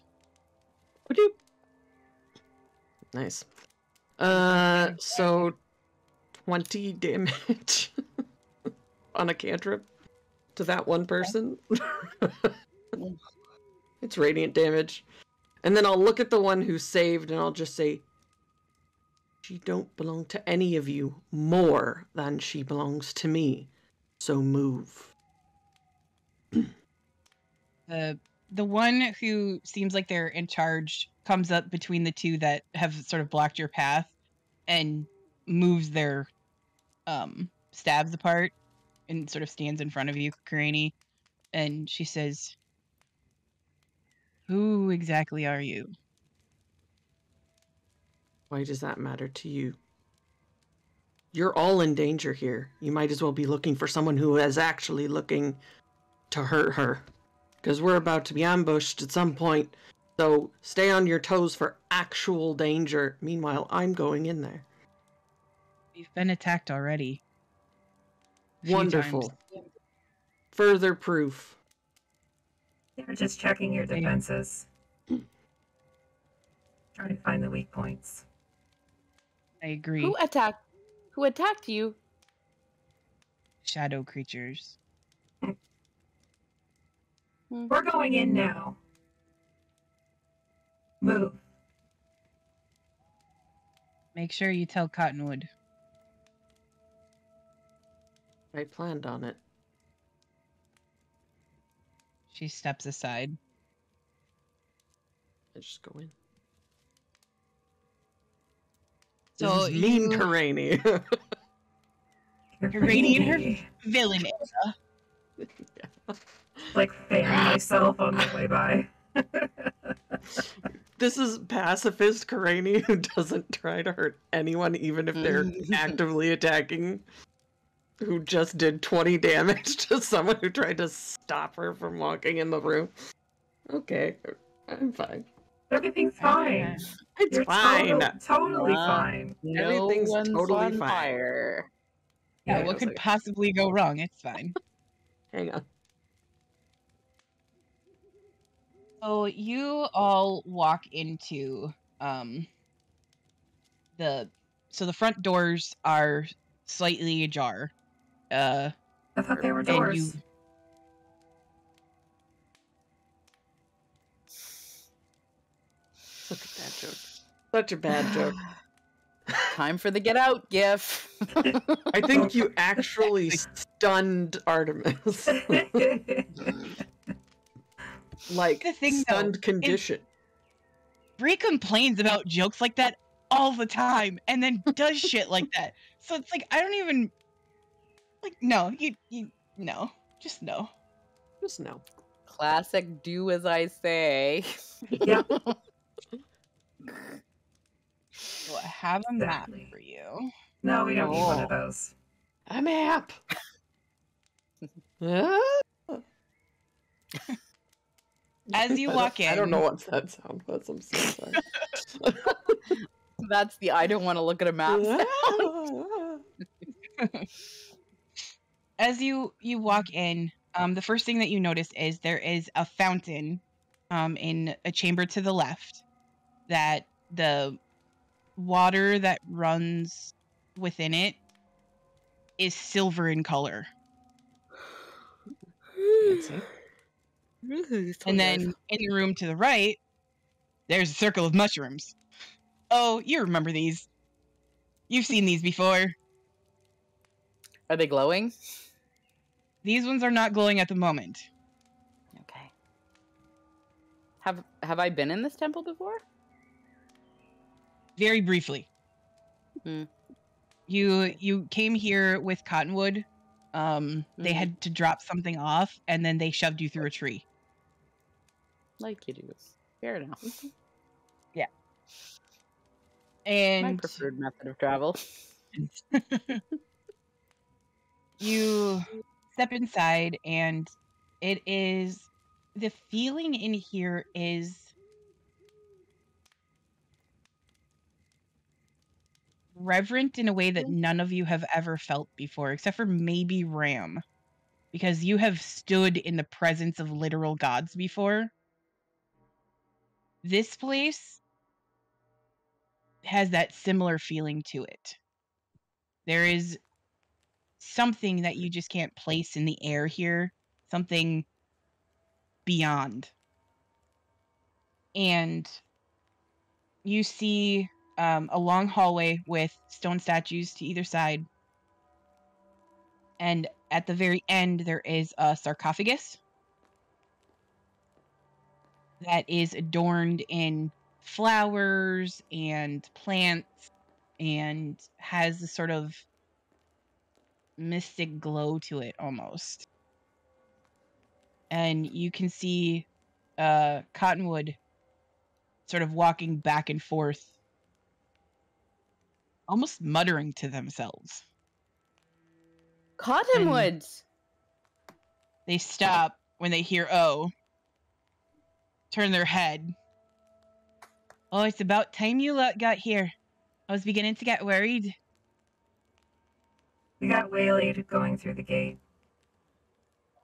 Ba-doop. Nice. So 20 damage on a cantrip to that one person. It's radiant damage. And then I'll look at the one who saved and I'll just say, she don't belong to any of you more than she belongs to me. So move. The one who seems like they're in charge comes up between the two that have sort of blocked your path and moves their stabs apart and sort of stands in front of you, Karani, and she says, "Who exactly are you?" Why does that matter to you? You're all in danger here. You might as well be looking for someone who is actually looking to hurt her. Because we're about to be ambushed at some point. So stay on your toes for actual danger. Meanwhile, I'm going in there. We've been attacked already. A few Wonderful. times. Further proof. They're just checking your defenses. Trying to find the weak points. I agree. Who attacked you? Shadow creatures. We're going in now. Move. Make sure you tell Cottonwood. I planned on it. She steps aside. I just go in. So This is mean you- Karani. Karani and her villain. Yeah. Like fan myself on the way by. This is pacifist Karani who doesn't try to hurt anyone, even if they're actively attacking. Who just did 20 damage to someone who tried to stop her from walking in the room. Okay, I'm fine. Everything's fine. It's You're fine. Totally fine. Everything's no one's totally on fine. fire. Yeah, Yeah, what I could was like- possibly go wrong? It's fine. Hang on. So you all walk into the front doors are slightly ajar. I thought they were And doors. you Such a bad joke. Such a bad joke. Time for the get out gif. I think you actually stunned Artemis. Like, The thing, though, stunned condition. Bree complains about jokes like that all the time and then does shit like that. So it's like I don't even like no, you no. Just no. Just no. Classic do as I say. Yep. So I have a map Exactly. for you. No, we don't need one Oh. of those. A map. Ah. As you walk I don't in- know what that sound was. I'm so sorry. That's the I don't want to look at a map. As you walk in, the first thing that you notice is there is a fountain in a chamber to the left that the water that runs within it is silver in color. And then in the room to the right, there's a circle of mushrooms. Oh, you remember these. You've seen these before. Are they glowing? These ones are not glowing at the moment. Okay. Have I been in this temple before? Very briefly. Hmm. You came here with Cottonwood. They Mhm. had to drop something off, and then they shoved you through a tree. Like you do. Fair enough. My And preferred method of travel. you step inside, and it is the feeling in here is reverent in a way that none of you have ever felt before, except for maybe Ram, because you have stood in the presence of literal gods before. This place has that similar feeling to it. There is something that you just can't place in the air here, something beyond. And you see a long hallway with stone statues to either side. And at the very end, there is a sarcophagus that is adorned in flowers and plants and has a sort of mystic glow to it almost. And you can see Cottonwood sort of walking back and forth, almost muttering to themselves. Cottonwoods! They stop when they hear "oh," turn their head. "Oh, it's about time you lot got here. I was beginning to get worried." We got waylaid going through the gate.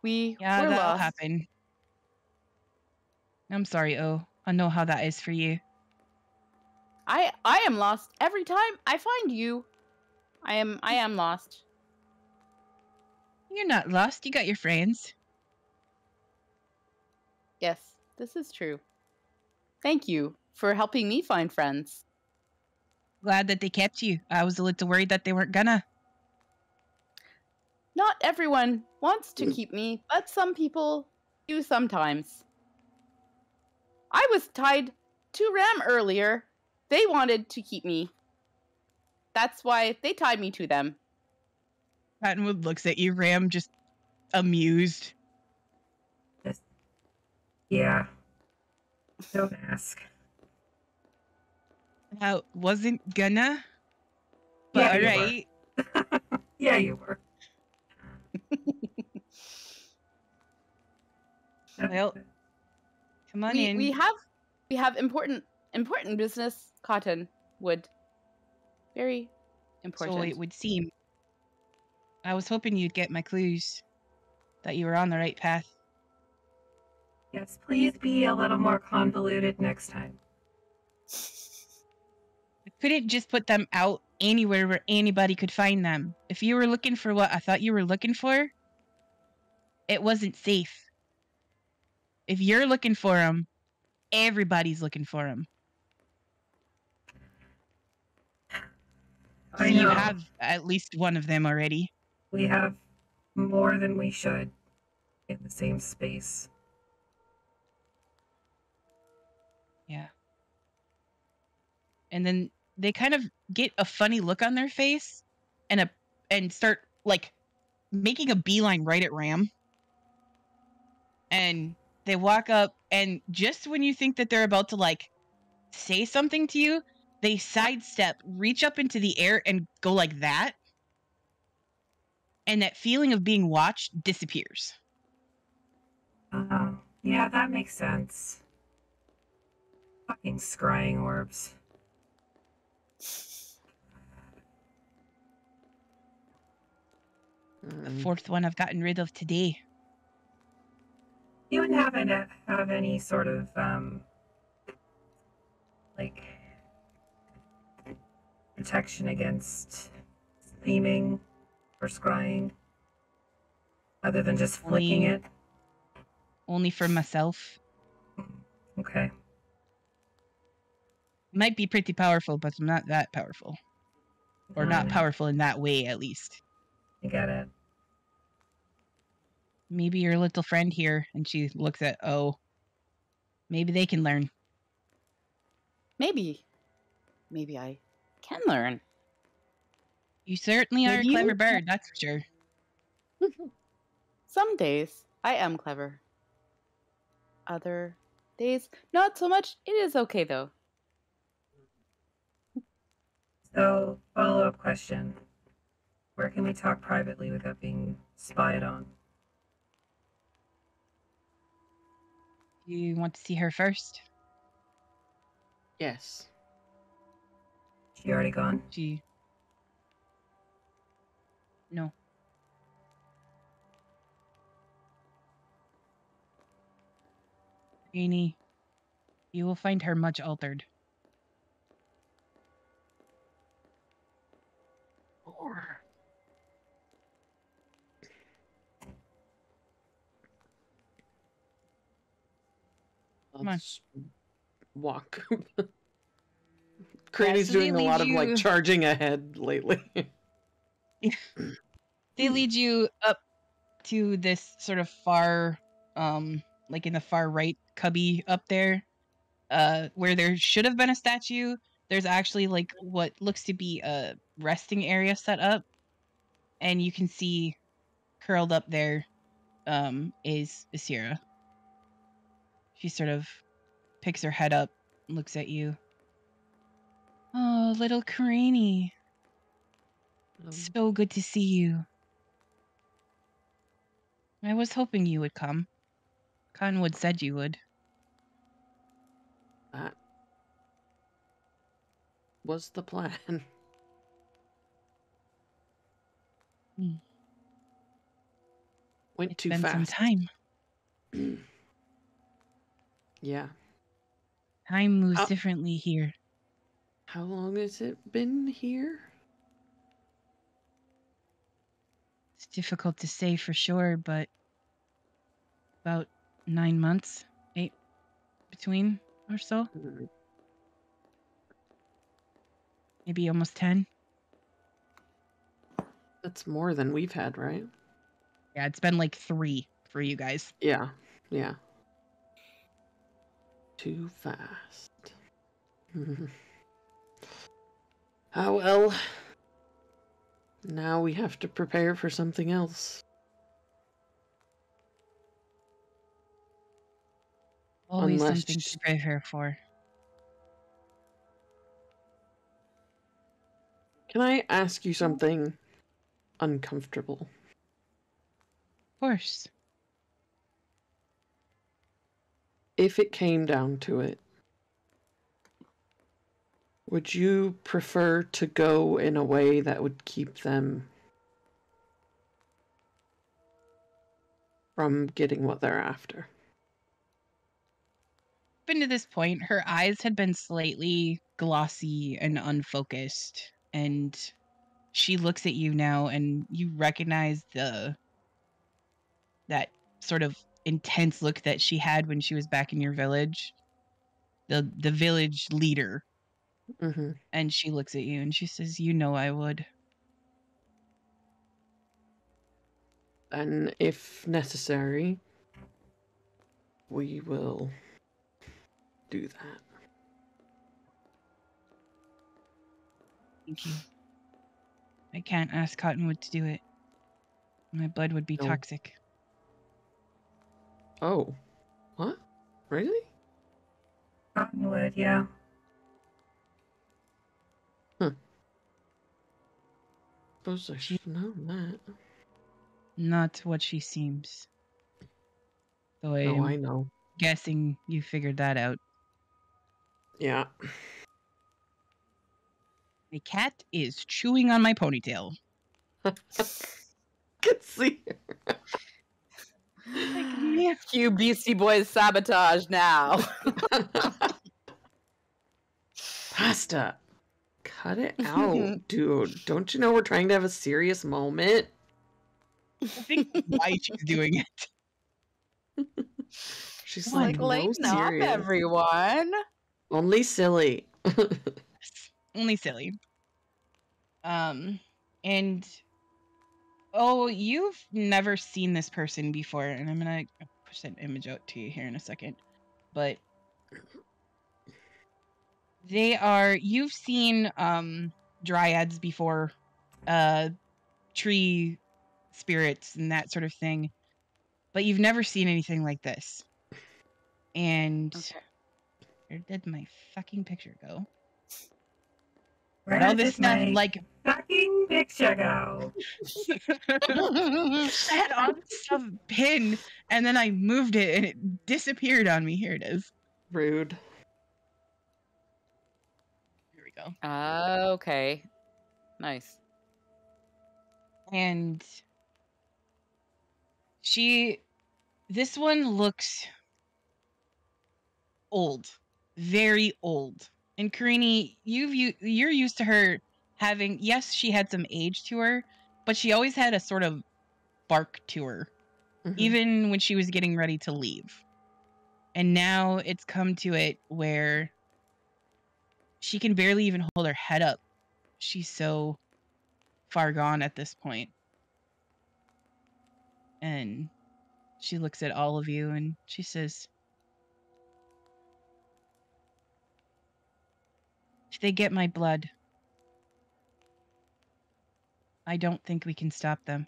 We Yeah, were that'll lost. happen. I'm sorry, Oh. I know how that is for you. I am lost every time I find you. I am lost. You're not lost. You got your friends. Yes, this is true. Thank you for helping me find friends. Glad that they kept you. I was a little worried that they weren't gonna. Not everyone wants to keep me, but some people do sometimes. I was tied to Ram earlier. They wanted to keep me. That's why they tied me to them. Cottonwood looks at you, Ram, just amused. Yeah. Don't ask. I wasn't gonna, but Yeah, you alright. Yeah, you were. Well, come on in. We have important business, Cottonwood. Very important. So it would seem. I was hoping you'd get my clues, that you were on the right path. Yes, please be a little more convoluted next time. I couldn't just put them out anywhere where anybody could find them. If you were looking for what I thought you were looking for, it wasn't safe. If you're looking for them, everybody's looking for them. I You know. have at least one of them already. We have more than we should in the same space. Yeah. And then they kind of get a funny look on their face and start like making a beeline right at Ram. And they walk up, and just when you think that they're about to like say something to you, they sidestep, reach up into the air and go like that. And that feeling of being watched disappears. Yeah, that makes sense. Fucking scrying orbs. The fourth one I've gotten rid of today. You wouldn't have any sort of like protection against theming or scrying, other than just flicking it. Only for myself. Okay. Might be pretty powerful, but I'm not that powerful. Or not powerful in that way, at least. I get it. Maybe your little friend here, and she looks at Oh. Maybe they can learn. Maybe I can learn. You certainly are a Maybe clever you- bird, that's for sure. Some days I am clever. Other days, not so much. It is okay though. So, follow-up question. Where can we talk privately without being spied on? You want to see her first? Yes. She already gone. No. Annie, you will find her much altered. Or... Come on. Let's walk. Cranny's so doing they a lot lead of like you- charging ahead lately. They lead you up to this sort of far, like in the far right cubby up there, where there should have been a statue. There's actually like what looks to be a resting area set up, and you can see curled up there, is Asira. She sort of picks her head up, looks at you. Oh, little Cranny. So good to see you. I was hoping you would come. Conwood said you would. That was the plan. Hmm. Went It's too been some fast. time. Yeah. Time moves How- differently here. How long has it been here? It's difficult to say for sure, but about 9 months, 8 between or so. Maybe almost 10. That's more than we've had, right? Yeah, it's been like 3 for you guys. Yeah. Yeah. Too fast. Oh well. Now we have to prepare for something else. Always Unless- something to prepare for. Can I ask you something uncomfortable? Of course. If it came down to it, would you prefer to go in a way that would keep them from getting what they're after? Up to this point, her eyes had been slightly glossy and unfocused, and she looks at you now, and you recognize that sort of intense look that she had when she was back in your village, the village leader. Mm-hmm. And she looks at you and she says, "You know I would." And if necessary, we will do that. Thank you. I can't ask Cottonwood to do it. My blood would be No. toxic. Oh. What? Really? Cottonwood, yeah. Suppose I should know that. Not what she seems. Though No, I I'm know. guessing you figured that out. Yeah. My cat is chewing on my ponytail. Can see Cue Beastie Boys sabotage now. Pasta. Cut it out, dude. Don't you know we're trying to have a serious moment? I think that's why she's doing it. She's Like, like, no, lighten up, serious. everyone. Only silly. Only silly. And you've never seen this person before, and I'm gonna push that image out to you here in a second. But you've seen dryads before, tree spirits and that sort of thing, but you've never seen anything like this. And Okay. where did my fucking picture go? Where all this did stuff, my like, fucking picture go? I had all this stuff pinned, and then I moved it, and it disappeared on me. Here it is. Rude. Here we go. Okay. Nice. And this one looks old, very old. And Karini, you're used to her having, yes, she had some age to her, but she always had a sort of bark to her, even when she was getting ready to leave. And now it's come to it where she can barely even hold her head up. She's so far gone at this point. And she looks at all of you and she says, if they get my blood, I don't think we can stop them.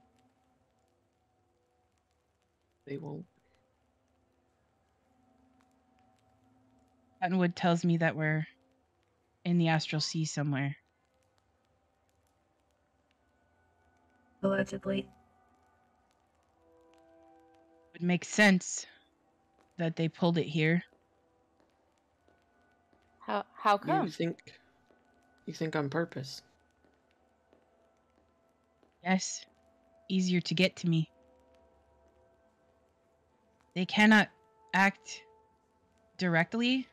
They won't. Cottonwood tells me that we're in the astral sea somewhere. Allegedly. It would make sense that they pulled it here. How come? You think on purpose? Yes, easier to get to me. They cannot act directly,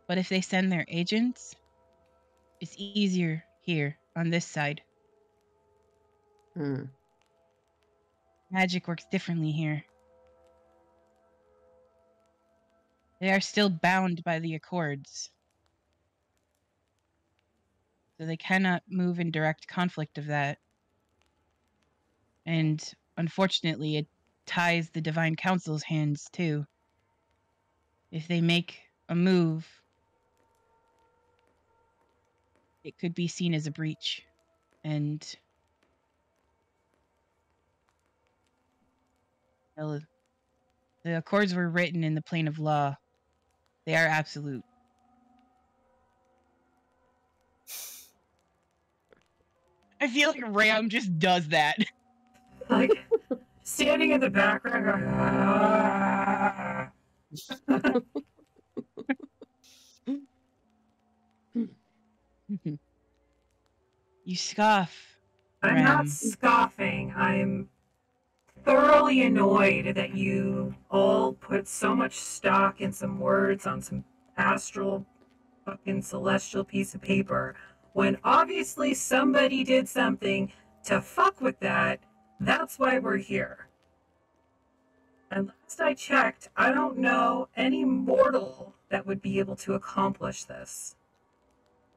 but if they send their agents, it's easier here on this side. Magic works differently here. They are still bound by the Accords, so they cannot move in direct conflict of that. And unfortunately, it ties the Divine Council's hands too. If they make a move, it could be seen as a breach. And well, the Accords were written in the plane of law. They are absolute. I feel like Ram just does that. Like, standing in the background going, "Ah." You scoff. I'm not Ram. scoffing. I'm thoroughly annoyed that you all put so much stock in some words on some astral fucking celestial piece of paper when obviously somebody did something to fuck with that. That's why we're here. And last I checked, I don't know any mortal that would be able to accomplish this.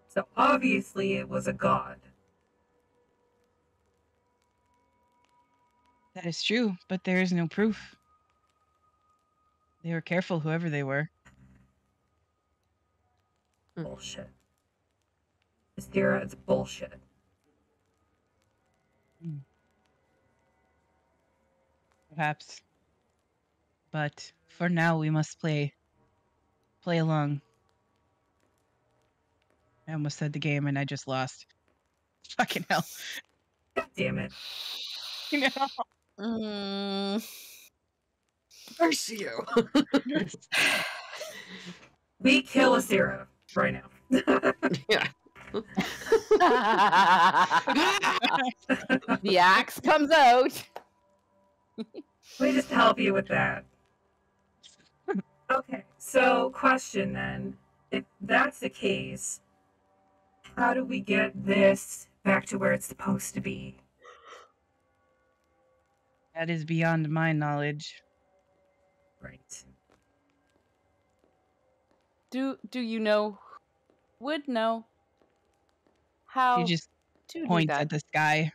So obviously it was a god. That is true, but there is no proof. They were careful, whoever they were. Bullshit. Astera, it's bullshit. Perhaps. But for now, we must play along. I almost said the game and I just lost. Fucking hell. God damn it. You know? Curse you. We kill Astera right now. Yeah. The axe comes out. Let me just help you with that. Okay, so question then. If that's the case, how do we get this back to where it's supposed to be? That is beyond my knowledge. Right. Do you know? Would know how She just to do points that? at the sky.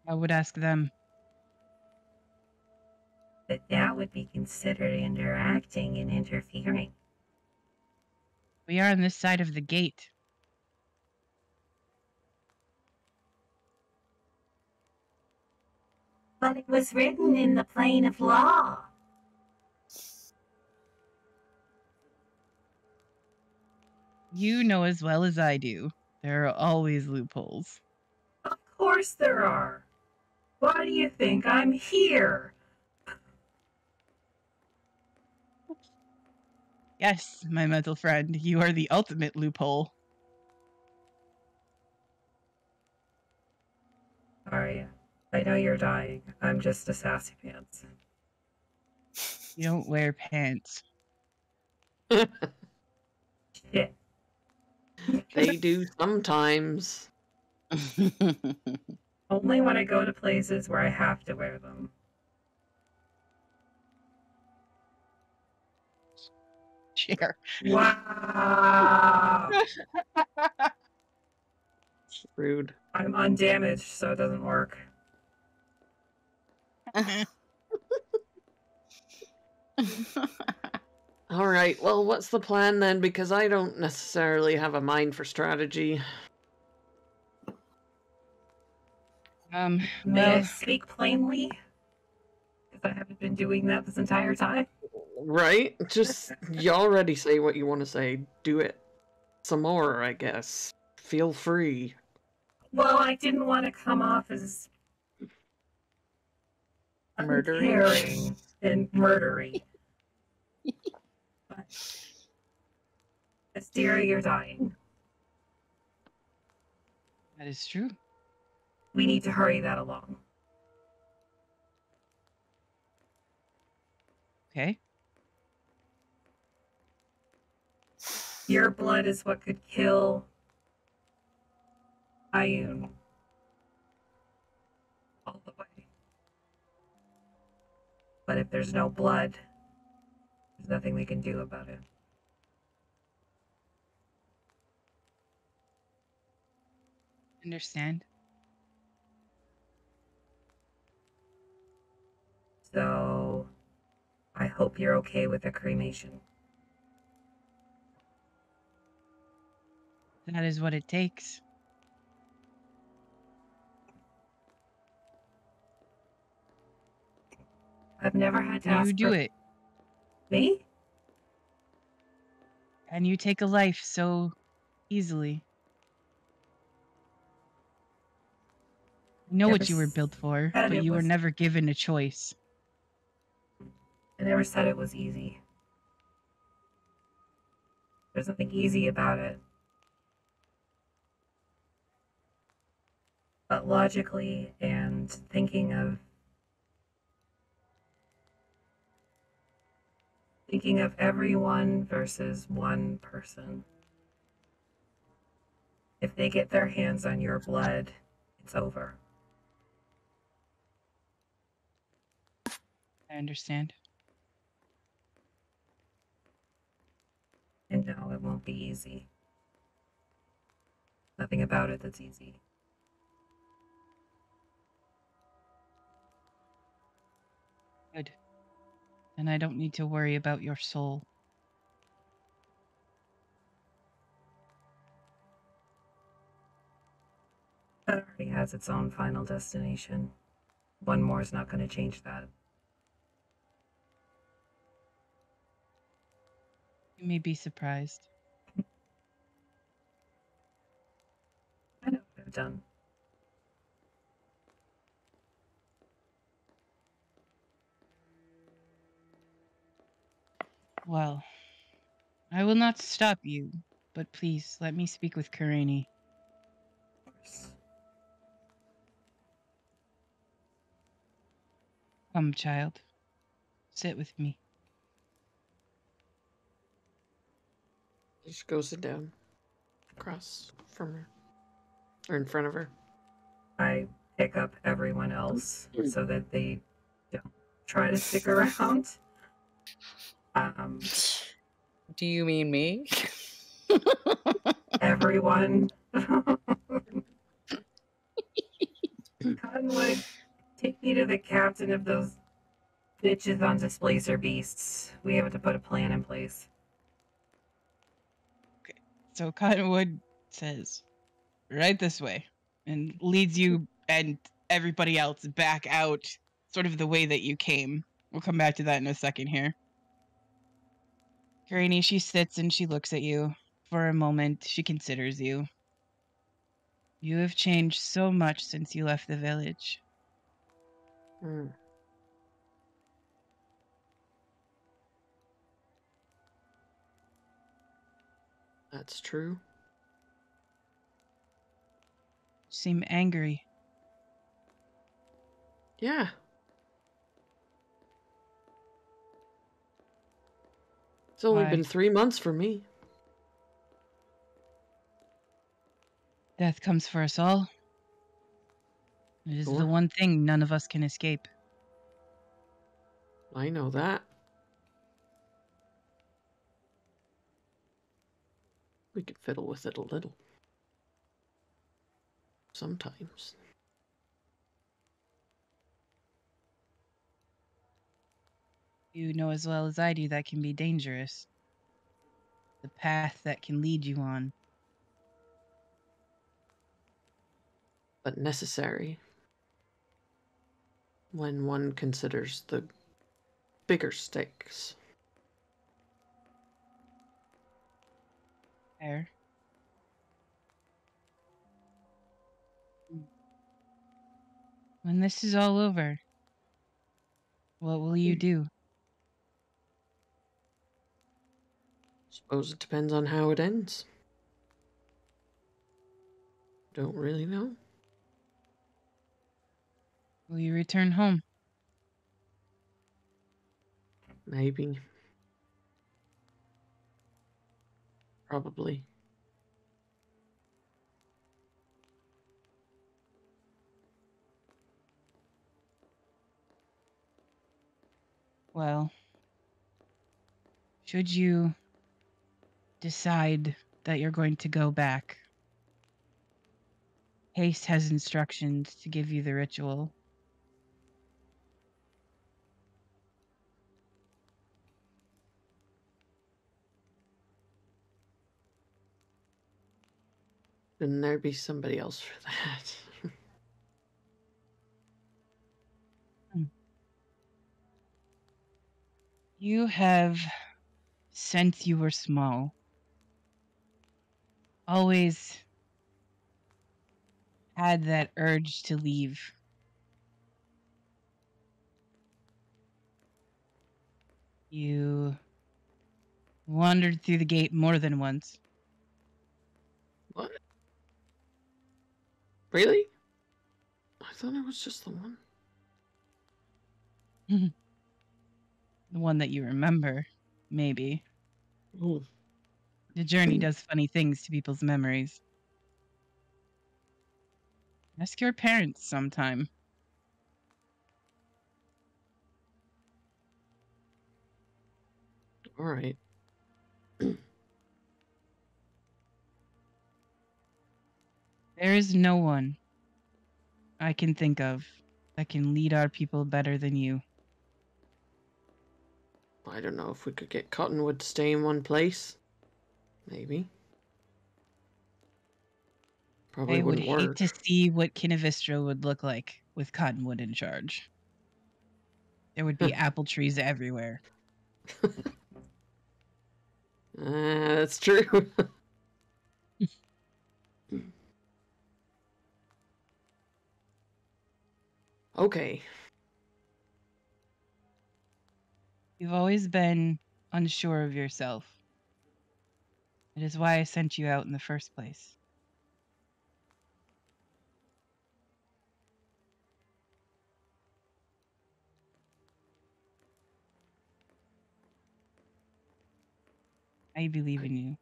I would ask them. But that would be considered interacting and interfering. We are on this side of the gate. But it was written in the plane of law. You know as well as I do, there are always loopholes. Of course there are. Why do you think I'm here? Yes, my mental friend, you are the ultimate loophole. Sorry, I know you're dying. I'm just a sassy pants. You don't wear pants. Shit. They do sometimes. Only when I go to places where I have to wear them. Chair. Wow. Rude. I'm undamaged, so it doesn't work. All right, well, what's the plan then? Because I don't necessarily have a mind for strategy. May I Well, speak plainly? Because I haven't been doing that this entire time. Right? Just, you already say what you want to say. Do it some more, I guess. Feel free. Well, I didn't want to come off as Murdering. uncaring and murdery. But Astera, you're dying. that is true. We need to hurry that along. Okay. Your blood is what could kill Ayun. All the way. But if there's no blood, there's nothing we can do about it. Understand. So, I hope you're okay with a cremation. That is what it takes. I've never had to ask You do for... it. Me? And you take a life so easily. I know what you were built for, said but it you were was- never given a choice. I never said it was easy. There's nothing easy about it. But logically and thinking of everyone versus one person. If they get their hands on your blood, it's over. I understand. And no, it won't be easy. Nothing about it that's easy. Good. Then I don't need to worry about your soul. That already has its own final destination. One more is not going to change that. You may be surprised. I know what I've done. Well, I will not stop you, but please let me speak with Karani. Of course. Come, child. Sit with me. Just go sit down. Across from her. Or in front of her. I pick up everyone else so that they don't try to stick around. Do you mean me? Everyone. Cottonwood, take me to the captain of those bitches on Displacer Beasts. We have to put a plan in place. So Cottonwood says, right this way, and leads you and everybody else back out sort of the way that you came. We'll come back to that in a second here. Karani, she sits and she looks at you For a moment, she considers you. You have changed so much since you left the village. Hmm. That's true. You seem angry. Yeah. It's only Why? been 3 months for me. Death comes for us all. It is the Sure. one thing none of us can escape. I know that. We could fiddle with it a little. Sometimes. You know as well as I do that can be dangerous. The path that can lead you on. But necessary. When one considers the bigger stakes. Fair. When this is all over, what will you do? Suppose it depends on how it ends. Don't really know. Will you return home? Maybe. Probably. Well, should you decide that you're going to go back, Haste has instructions to give you the ritual. Shouldn't there be somebody else for that? You have, since you were small, always had that urge to leave. You wandered through the gate more than once. What? Really? I thought it was just the one. The one that you remember, maybe. Ooh. The journey does funny things to people's memories. Ask your parents sometime. All right. There is no one I can think of that can lead our people better than you. I don't know if we could get Cottonwood to stay in one place. Maybe. Probably I would wouldn't hate work. to see what Kinnavistra would look like with Cottonwood in charge. There would be apple trees everywhere. That's true. Okay. You've always been unsure of yourself. It is why I sent you out in the first place. I believe in you.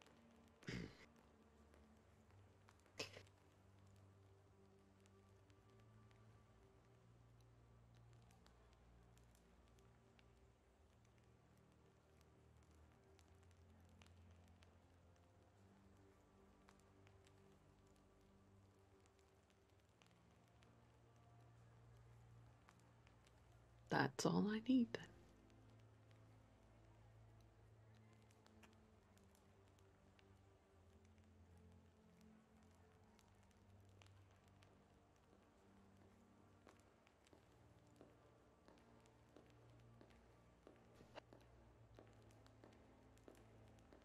That's all I need then.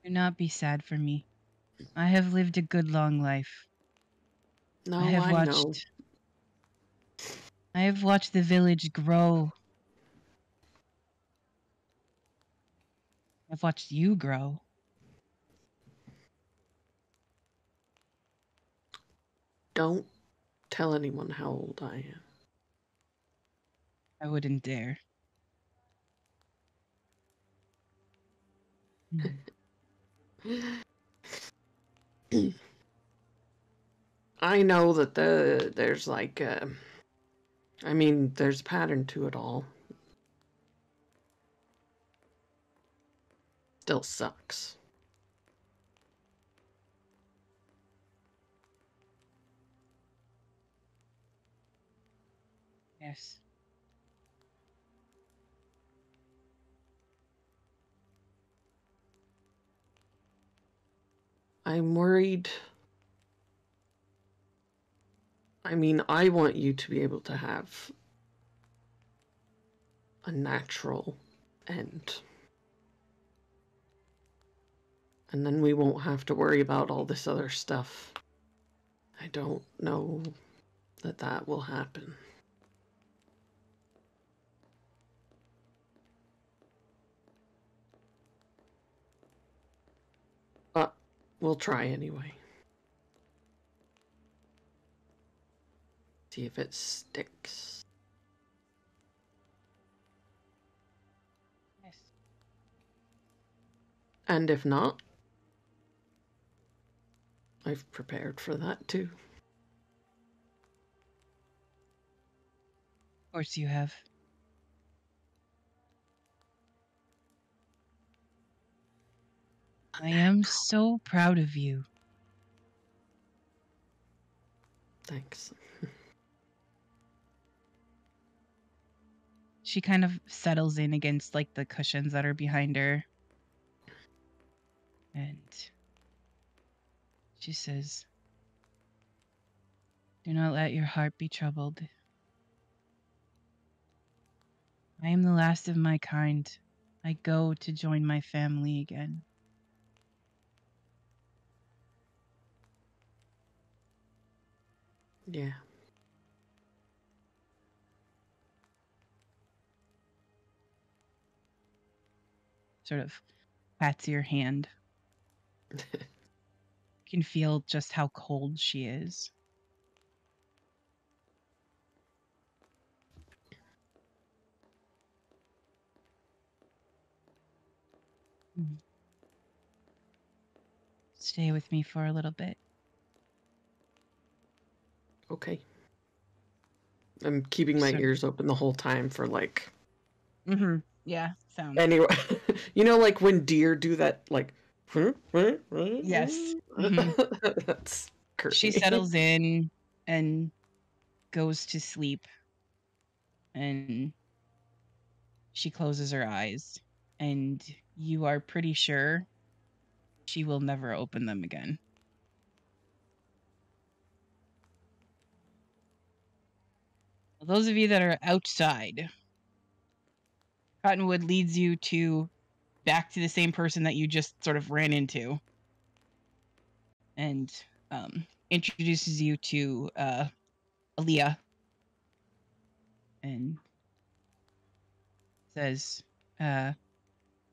Do not be sad for me. I have lived a good long life. No, I have I know. watched. I have watched the village grow. I've watched you grow. Don't tell anyone how old I am. I wouldn't dare. I know that there's like, I mean, there's a pattern to it all. Still sucks. Yes. I'm worried. I mean, I want you to be able to have a natural end. And then we won't have to worry about all this other stuff. I don't know that that will happen. But we'll try anyway. See if it sticks. Yes. And if not, I've prepared for that too. Of course you have. I am so proud of you. Thanks. She kind of settles in against like the cushions that are behind her. And she says, "Do not let your heart be troubled. I am the last of my kind. I go to join my family again." Yeah. Sort of pats your hand. You can feel just how cold she is. Stay with me for a little bit. Okay. I'm keeping my So- ears open the whole time for like. Yeah, sounds. Anyway, you know, like when deer do that, like. Yes. That's Courtney. She settles in and goes to sleep. And she closes her eyes. And you are pretty sure she will never open them again. Those of you that are outside, Cottonwood leads you back to the same person that you just sort of ran into, and introduces you to Aaliyah, and says,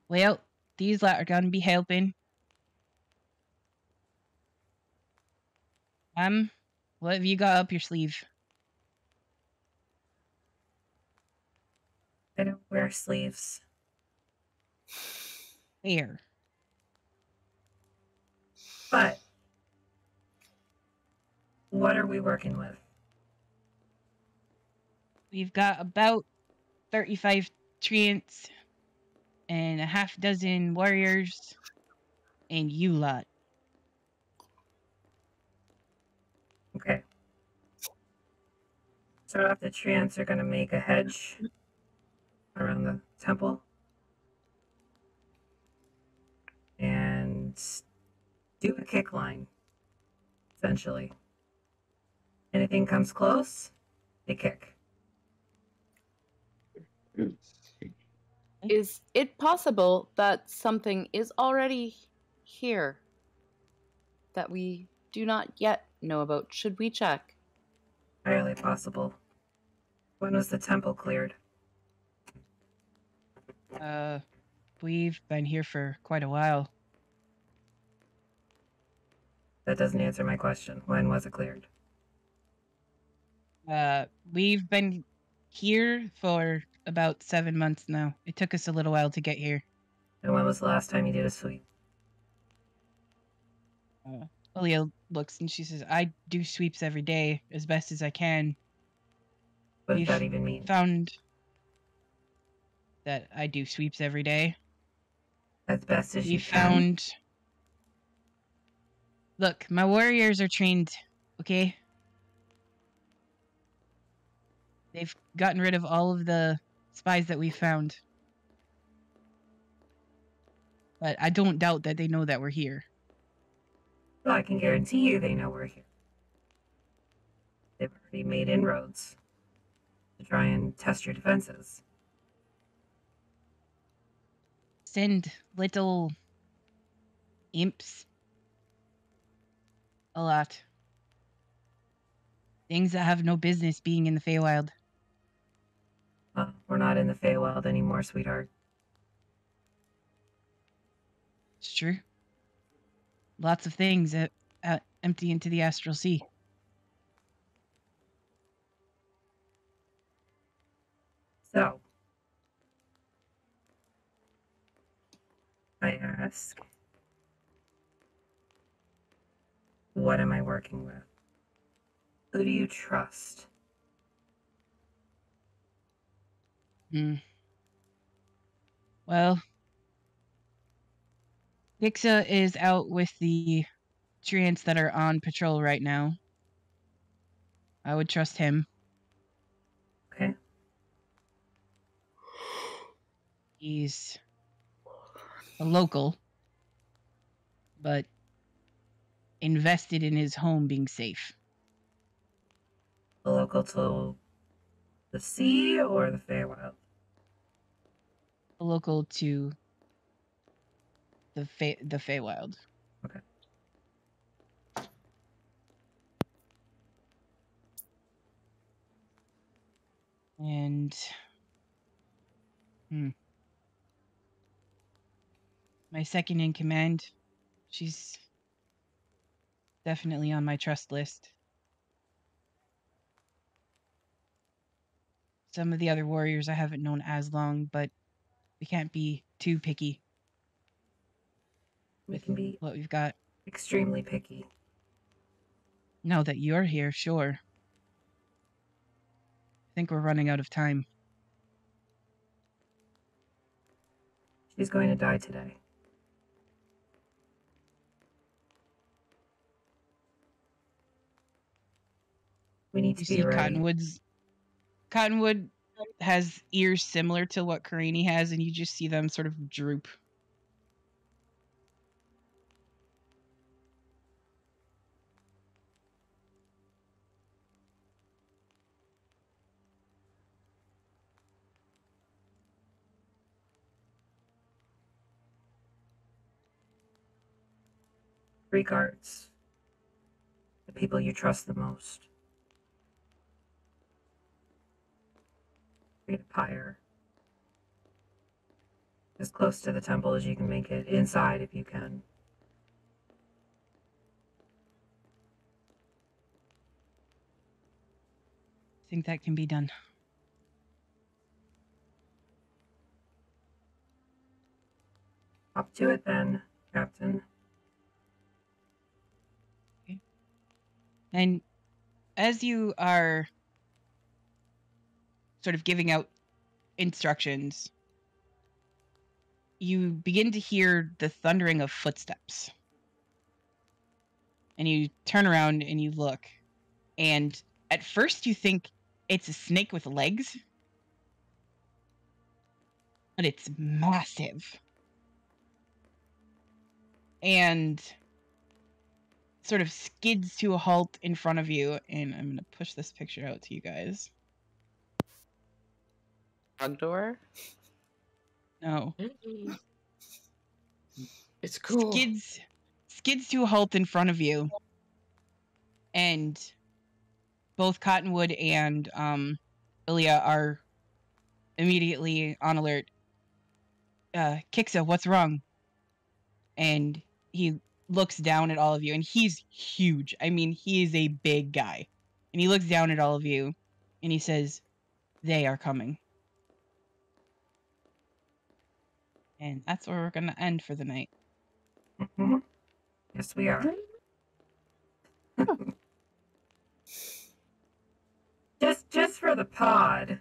"Well, these lot are gonna be helping. What have you got up your sleeve?" I don't wear sleeves. Here. But what are we working with? We've got about 35 treants and a half dozen warriors, and you lot. Okay. So if the treants are going to make a hedge around the temple and do a kick line, essentially. Anything comes close, they kick. Is it possible that something is already here? that we do not yet know about. Should we check? Entirely possible. When was the temple cleared? We've been here for quite a while. That doesn't answer my question. When was it cleared? We've been here for about 7 months now. It took us a little while to get here. And when was the last time you did a sweep? Leah looks and she says, I do sweeps every day as best as I can. What does We've that even mean? found that I do sweeps every day. As best as We you found... can? Look, my warriors are trained, okay? They've gotten rid of all of the spies that we found. But I don't doubt that they know that we're here. Well, I can guarantee you they know we're here. They've already made inroads to try and test your defenses. Send little imps a lot. Things that have no business being in the Feywild. Well, we're not in the Feywild anymore, sweetheart. It's true. Lots of things that empty into the astral sea. So, I ask, what am I working with? Who do you trust? Well, Phixius is out with the treants that are on patrol right now. I would trust him. Okay. He's a local, but invested in his home being safe. The local to the sea or the Feywild? A local to the Feywild. Okay. And my second in command, she's definitely on my trust list. Some of the other warriors I haven't known as long, but we can't be too picky. We can be what we've got. extremely picky. Now that you're here, sure. I think we're running out of time. She's going to die today. We need to You be see ready. Cottonwood has ears similar to what Karini has, and you just see them sort of droop. Regards. The people you trust the most. Create a pyre. As close to the temple as you can make it. Inside if you can. I think that can be done. Up to it then, Captain. Okay. And as you are sort of giving out instructions, you begin to hear the thundering of footsteps. And you turn around and you look. And at first you think it's a snake with legs. But it's massive. And sort of skids to a halt in front of you. And I'm going to push this picture out to you guys. Front door? No. It's cool. skids to a halt in front of you, and both Cottonwood and Ilya are immediately on alert. Kixa, what's wrong? And he looks down at all of you, and he's huge. I mean, he is a big guy. And he looks down at all of you, and he says, they are coming. And that's where we're going to end for the night. Mhm. Yes, we are. Just for the pod,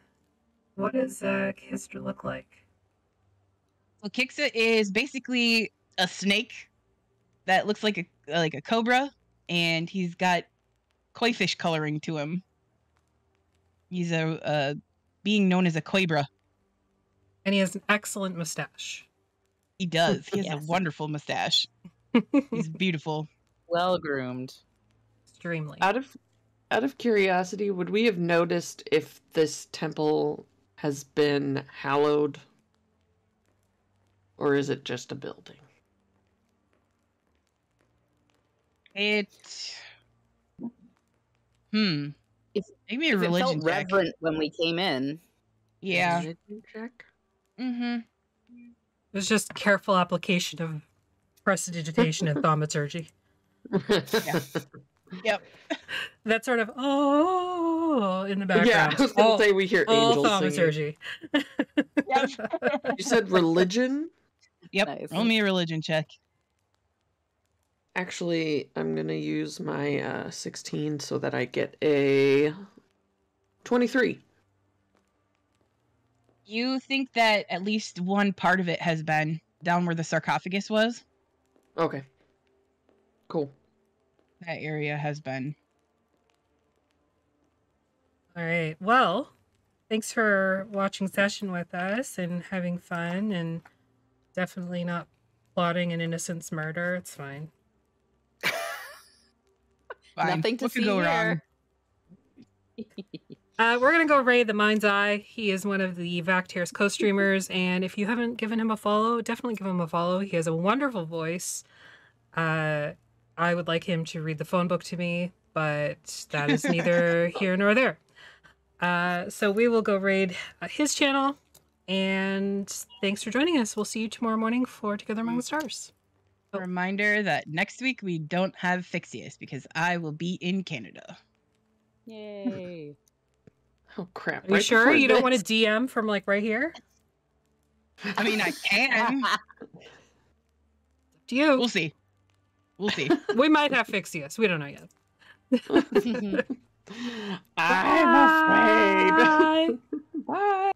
what does Kister look like? So Kixa is basically a snake that looks like a cobra, and he's got koi fish coloring to him. He's a being known as a quabra. And he has an excellent mustache. He does. He has a Yes. wonderful mustache. He's beautiful. Well groomed. Extremely. Out of curiosity, would we have noticed if this temple has been hallowed? Or is it just a building? It. Maybe a If it religion felt check. reverent when we came in. Yeah. Religion check? Mm-hmm. It was just careful application of prestidigitation and thaumaturgy. Yep. That sort of in the Yeah, background. I was going to say we hear all angels singing. thaumaturgy. You said religion? Yep. Nice. Roll me a religion check. Actually, I'm going to use my 16 so that I get a 23. You think that at least one part of it has been down where the sarcophagus was? Okay. Cool. That area has been. All right. Well, thanks for watching session with us and having fun, and definitely not plotting an innocent's murder. It's fine. Fine. Nothing to What could see go here. wrong? We're going to go raid the Mind's Eye. He is one of the Vactier's co-streamers, and if you haven't given him a follow, definitely give him a follow. He has a wonderful voice. I would like him to read the phone book to me, but that is neither here nor there. So we will go raid his channel, and thanks for joining us. We'll see you tomorrow morning for Together Among the Stars. Reminder that next week we don't have Phixius because I will be in Canada. Yay. Oh, crap. Are you sure you don't want to DM from like right here? I mean, I can. Do you? We'll see. We'll see. We might have Phixius. We don't know yet. I'm afraid. Bye. Bye.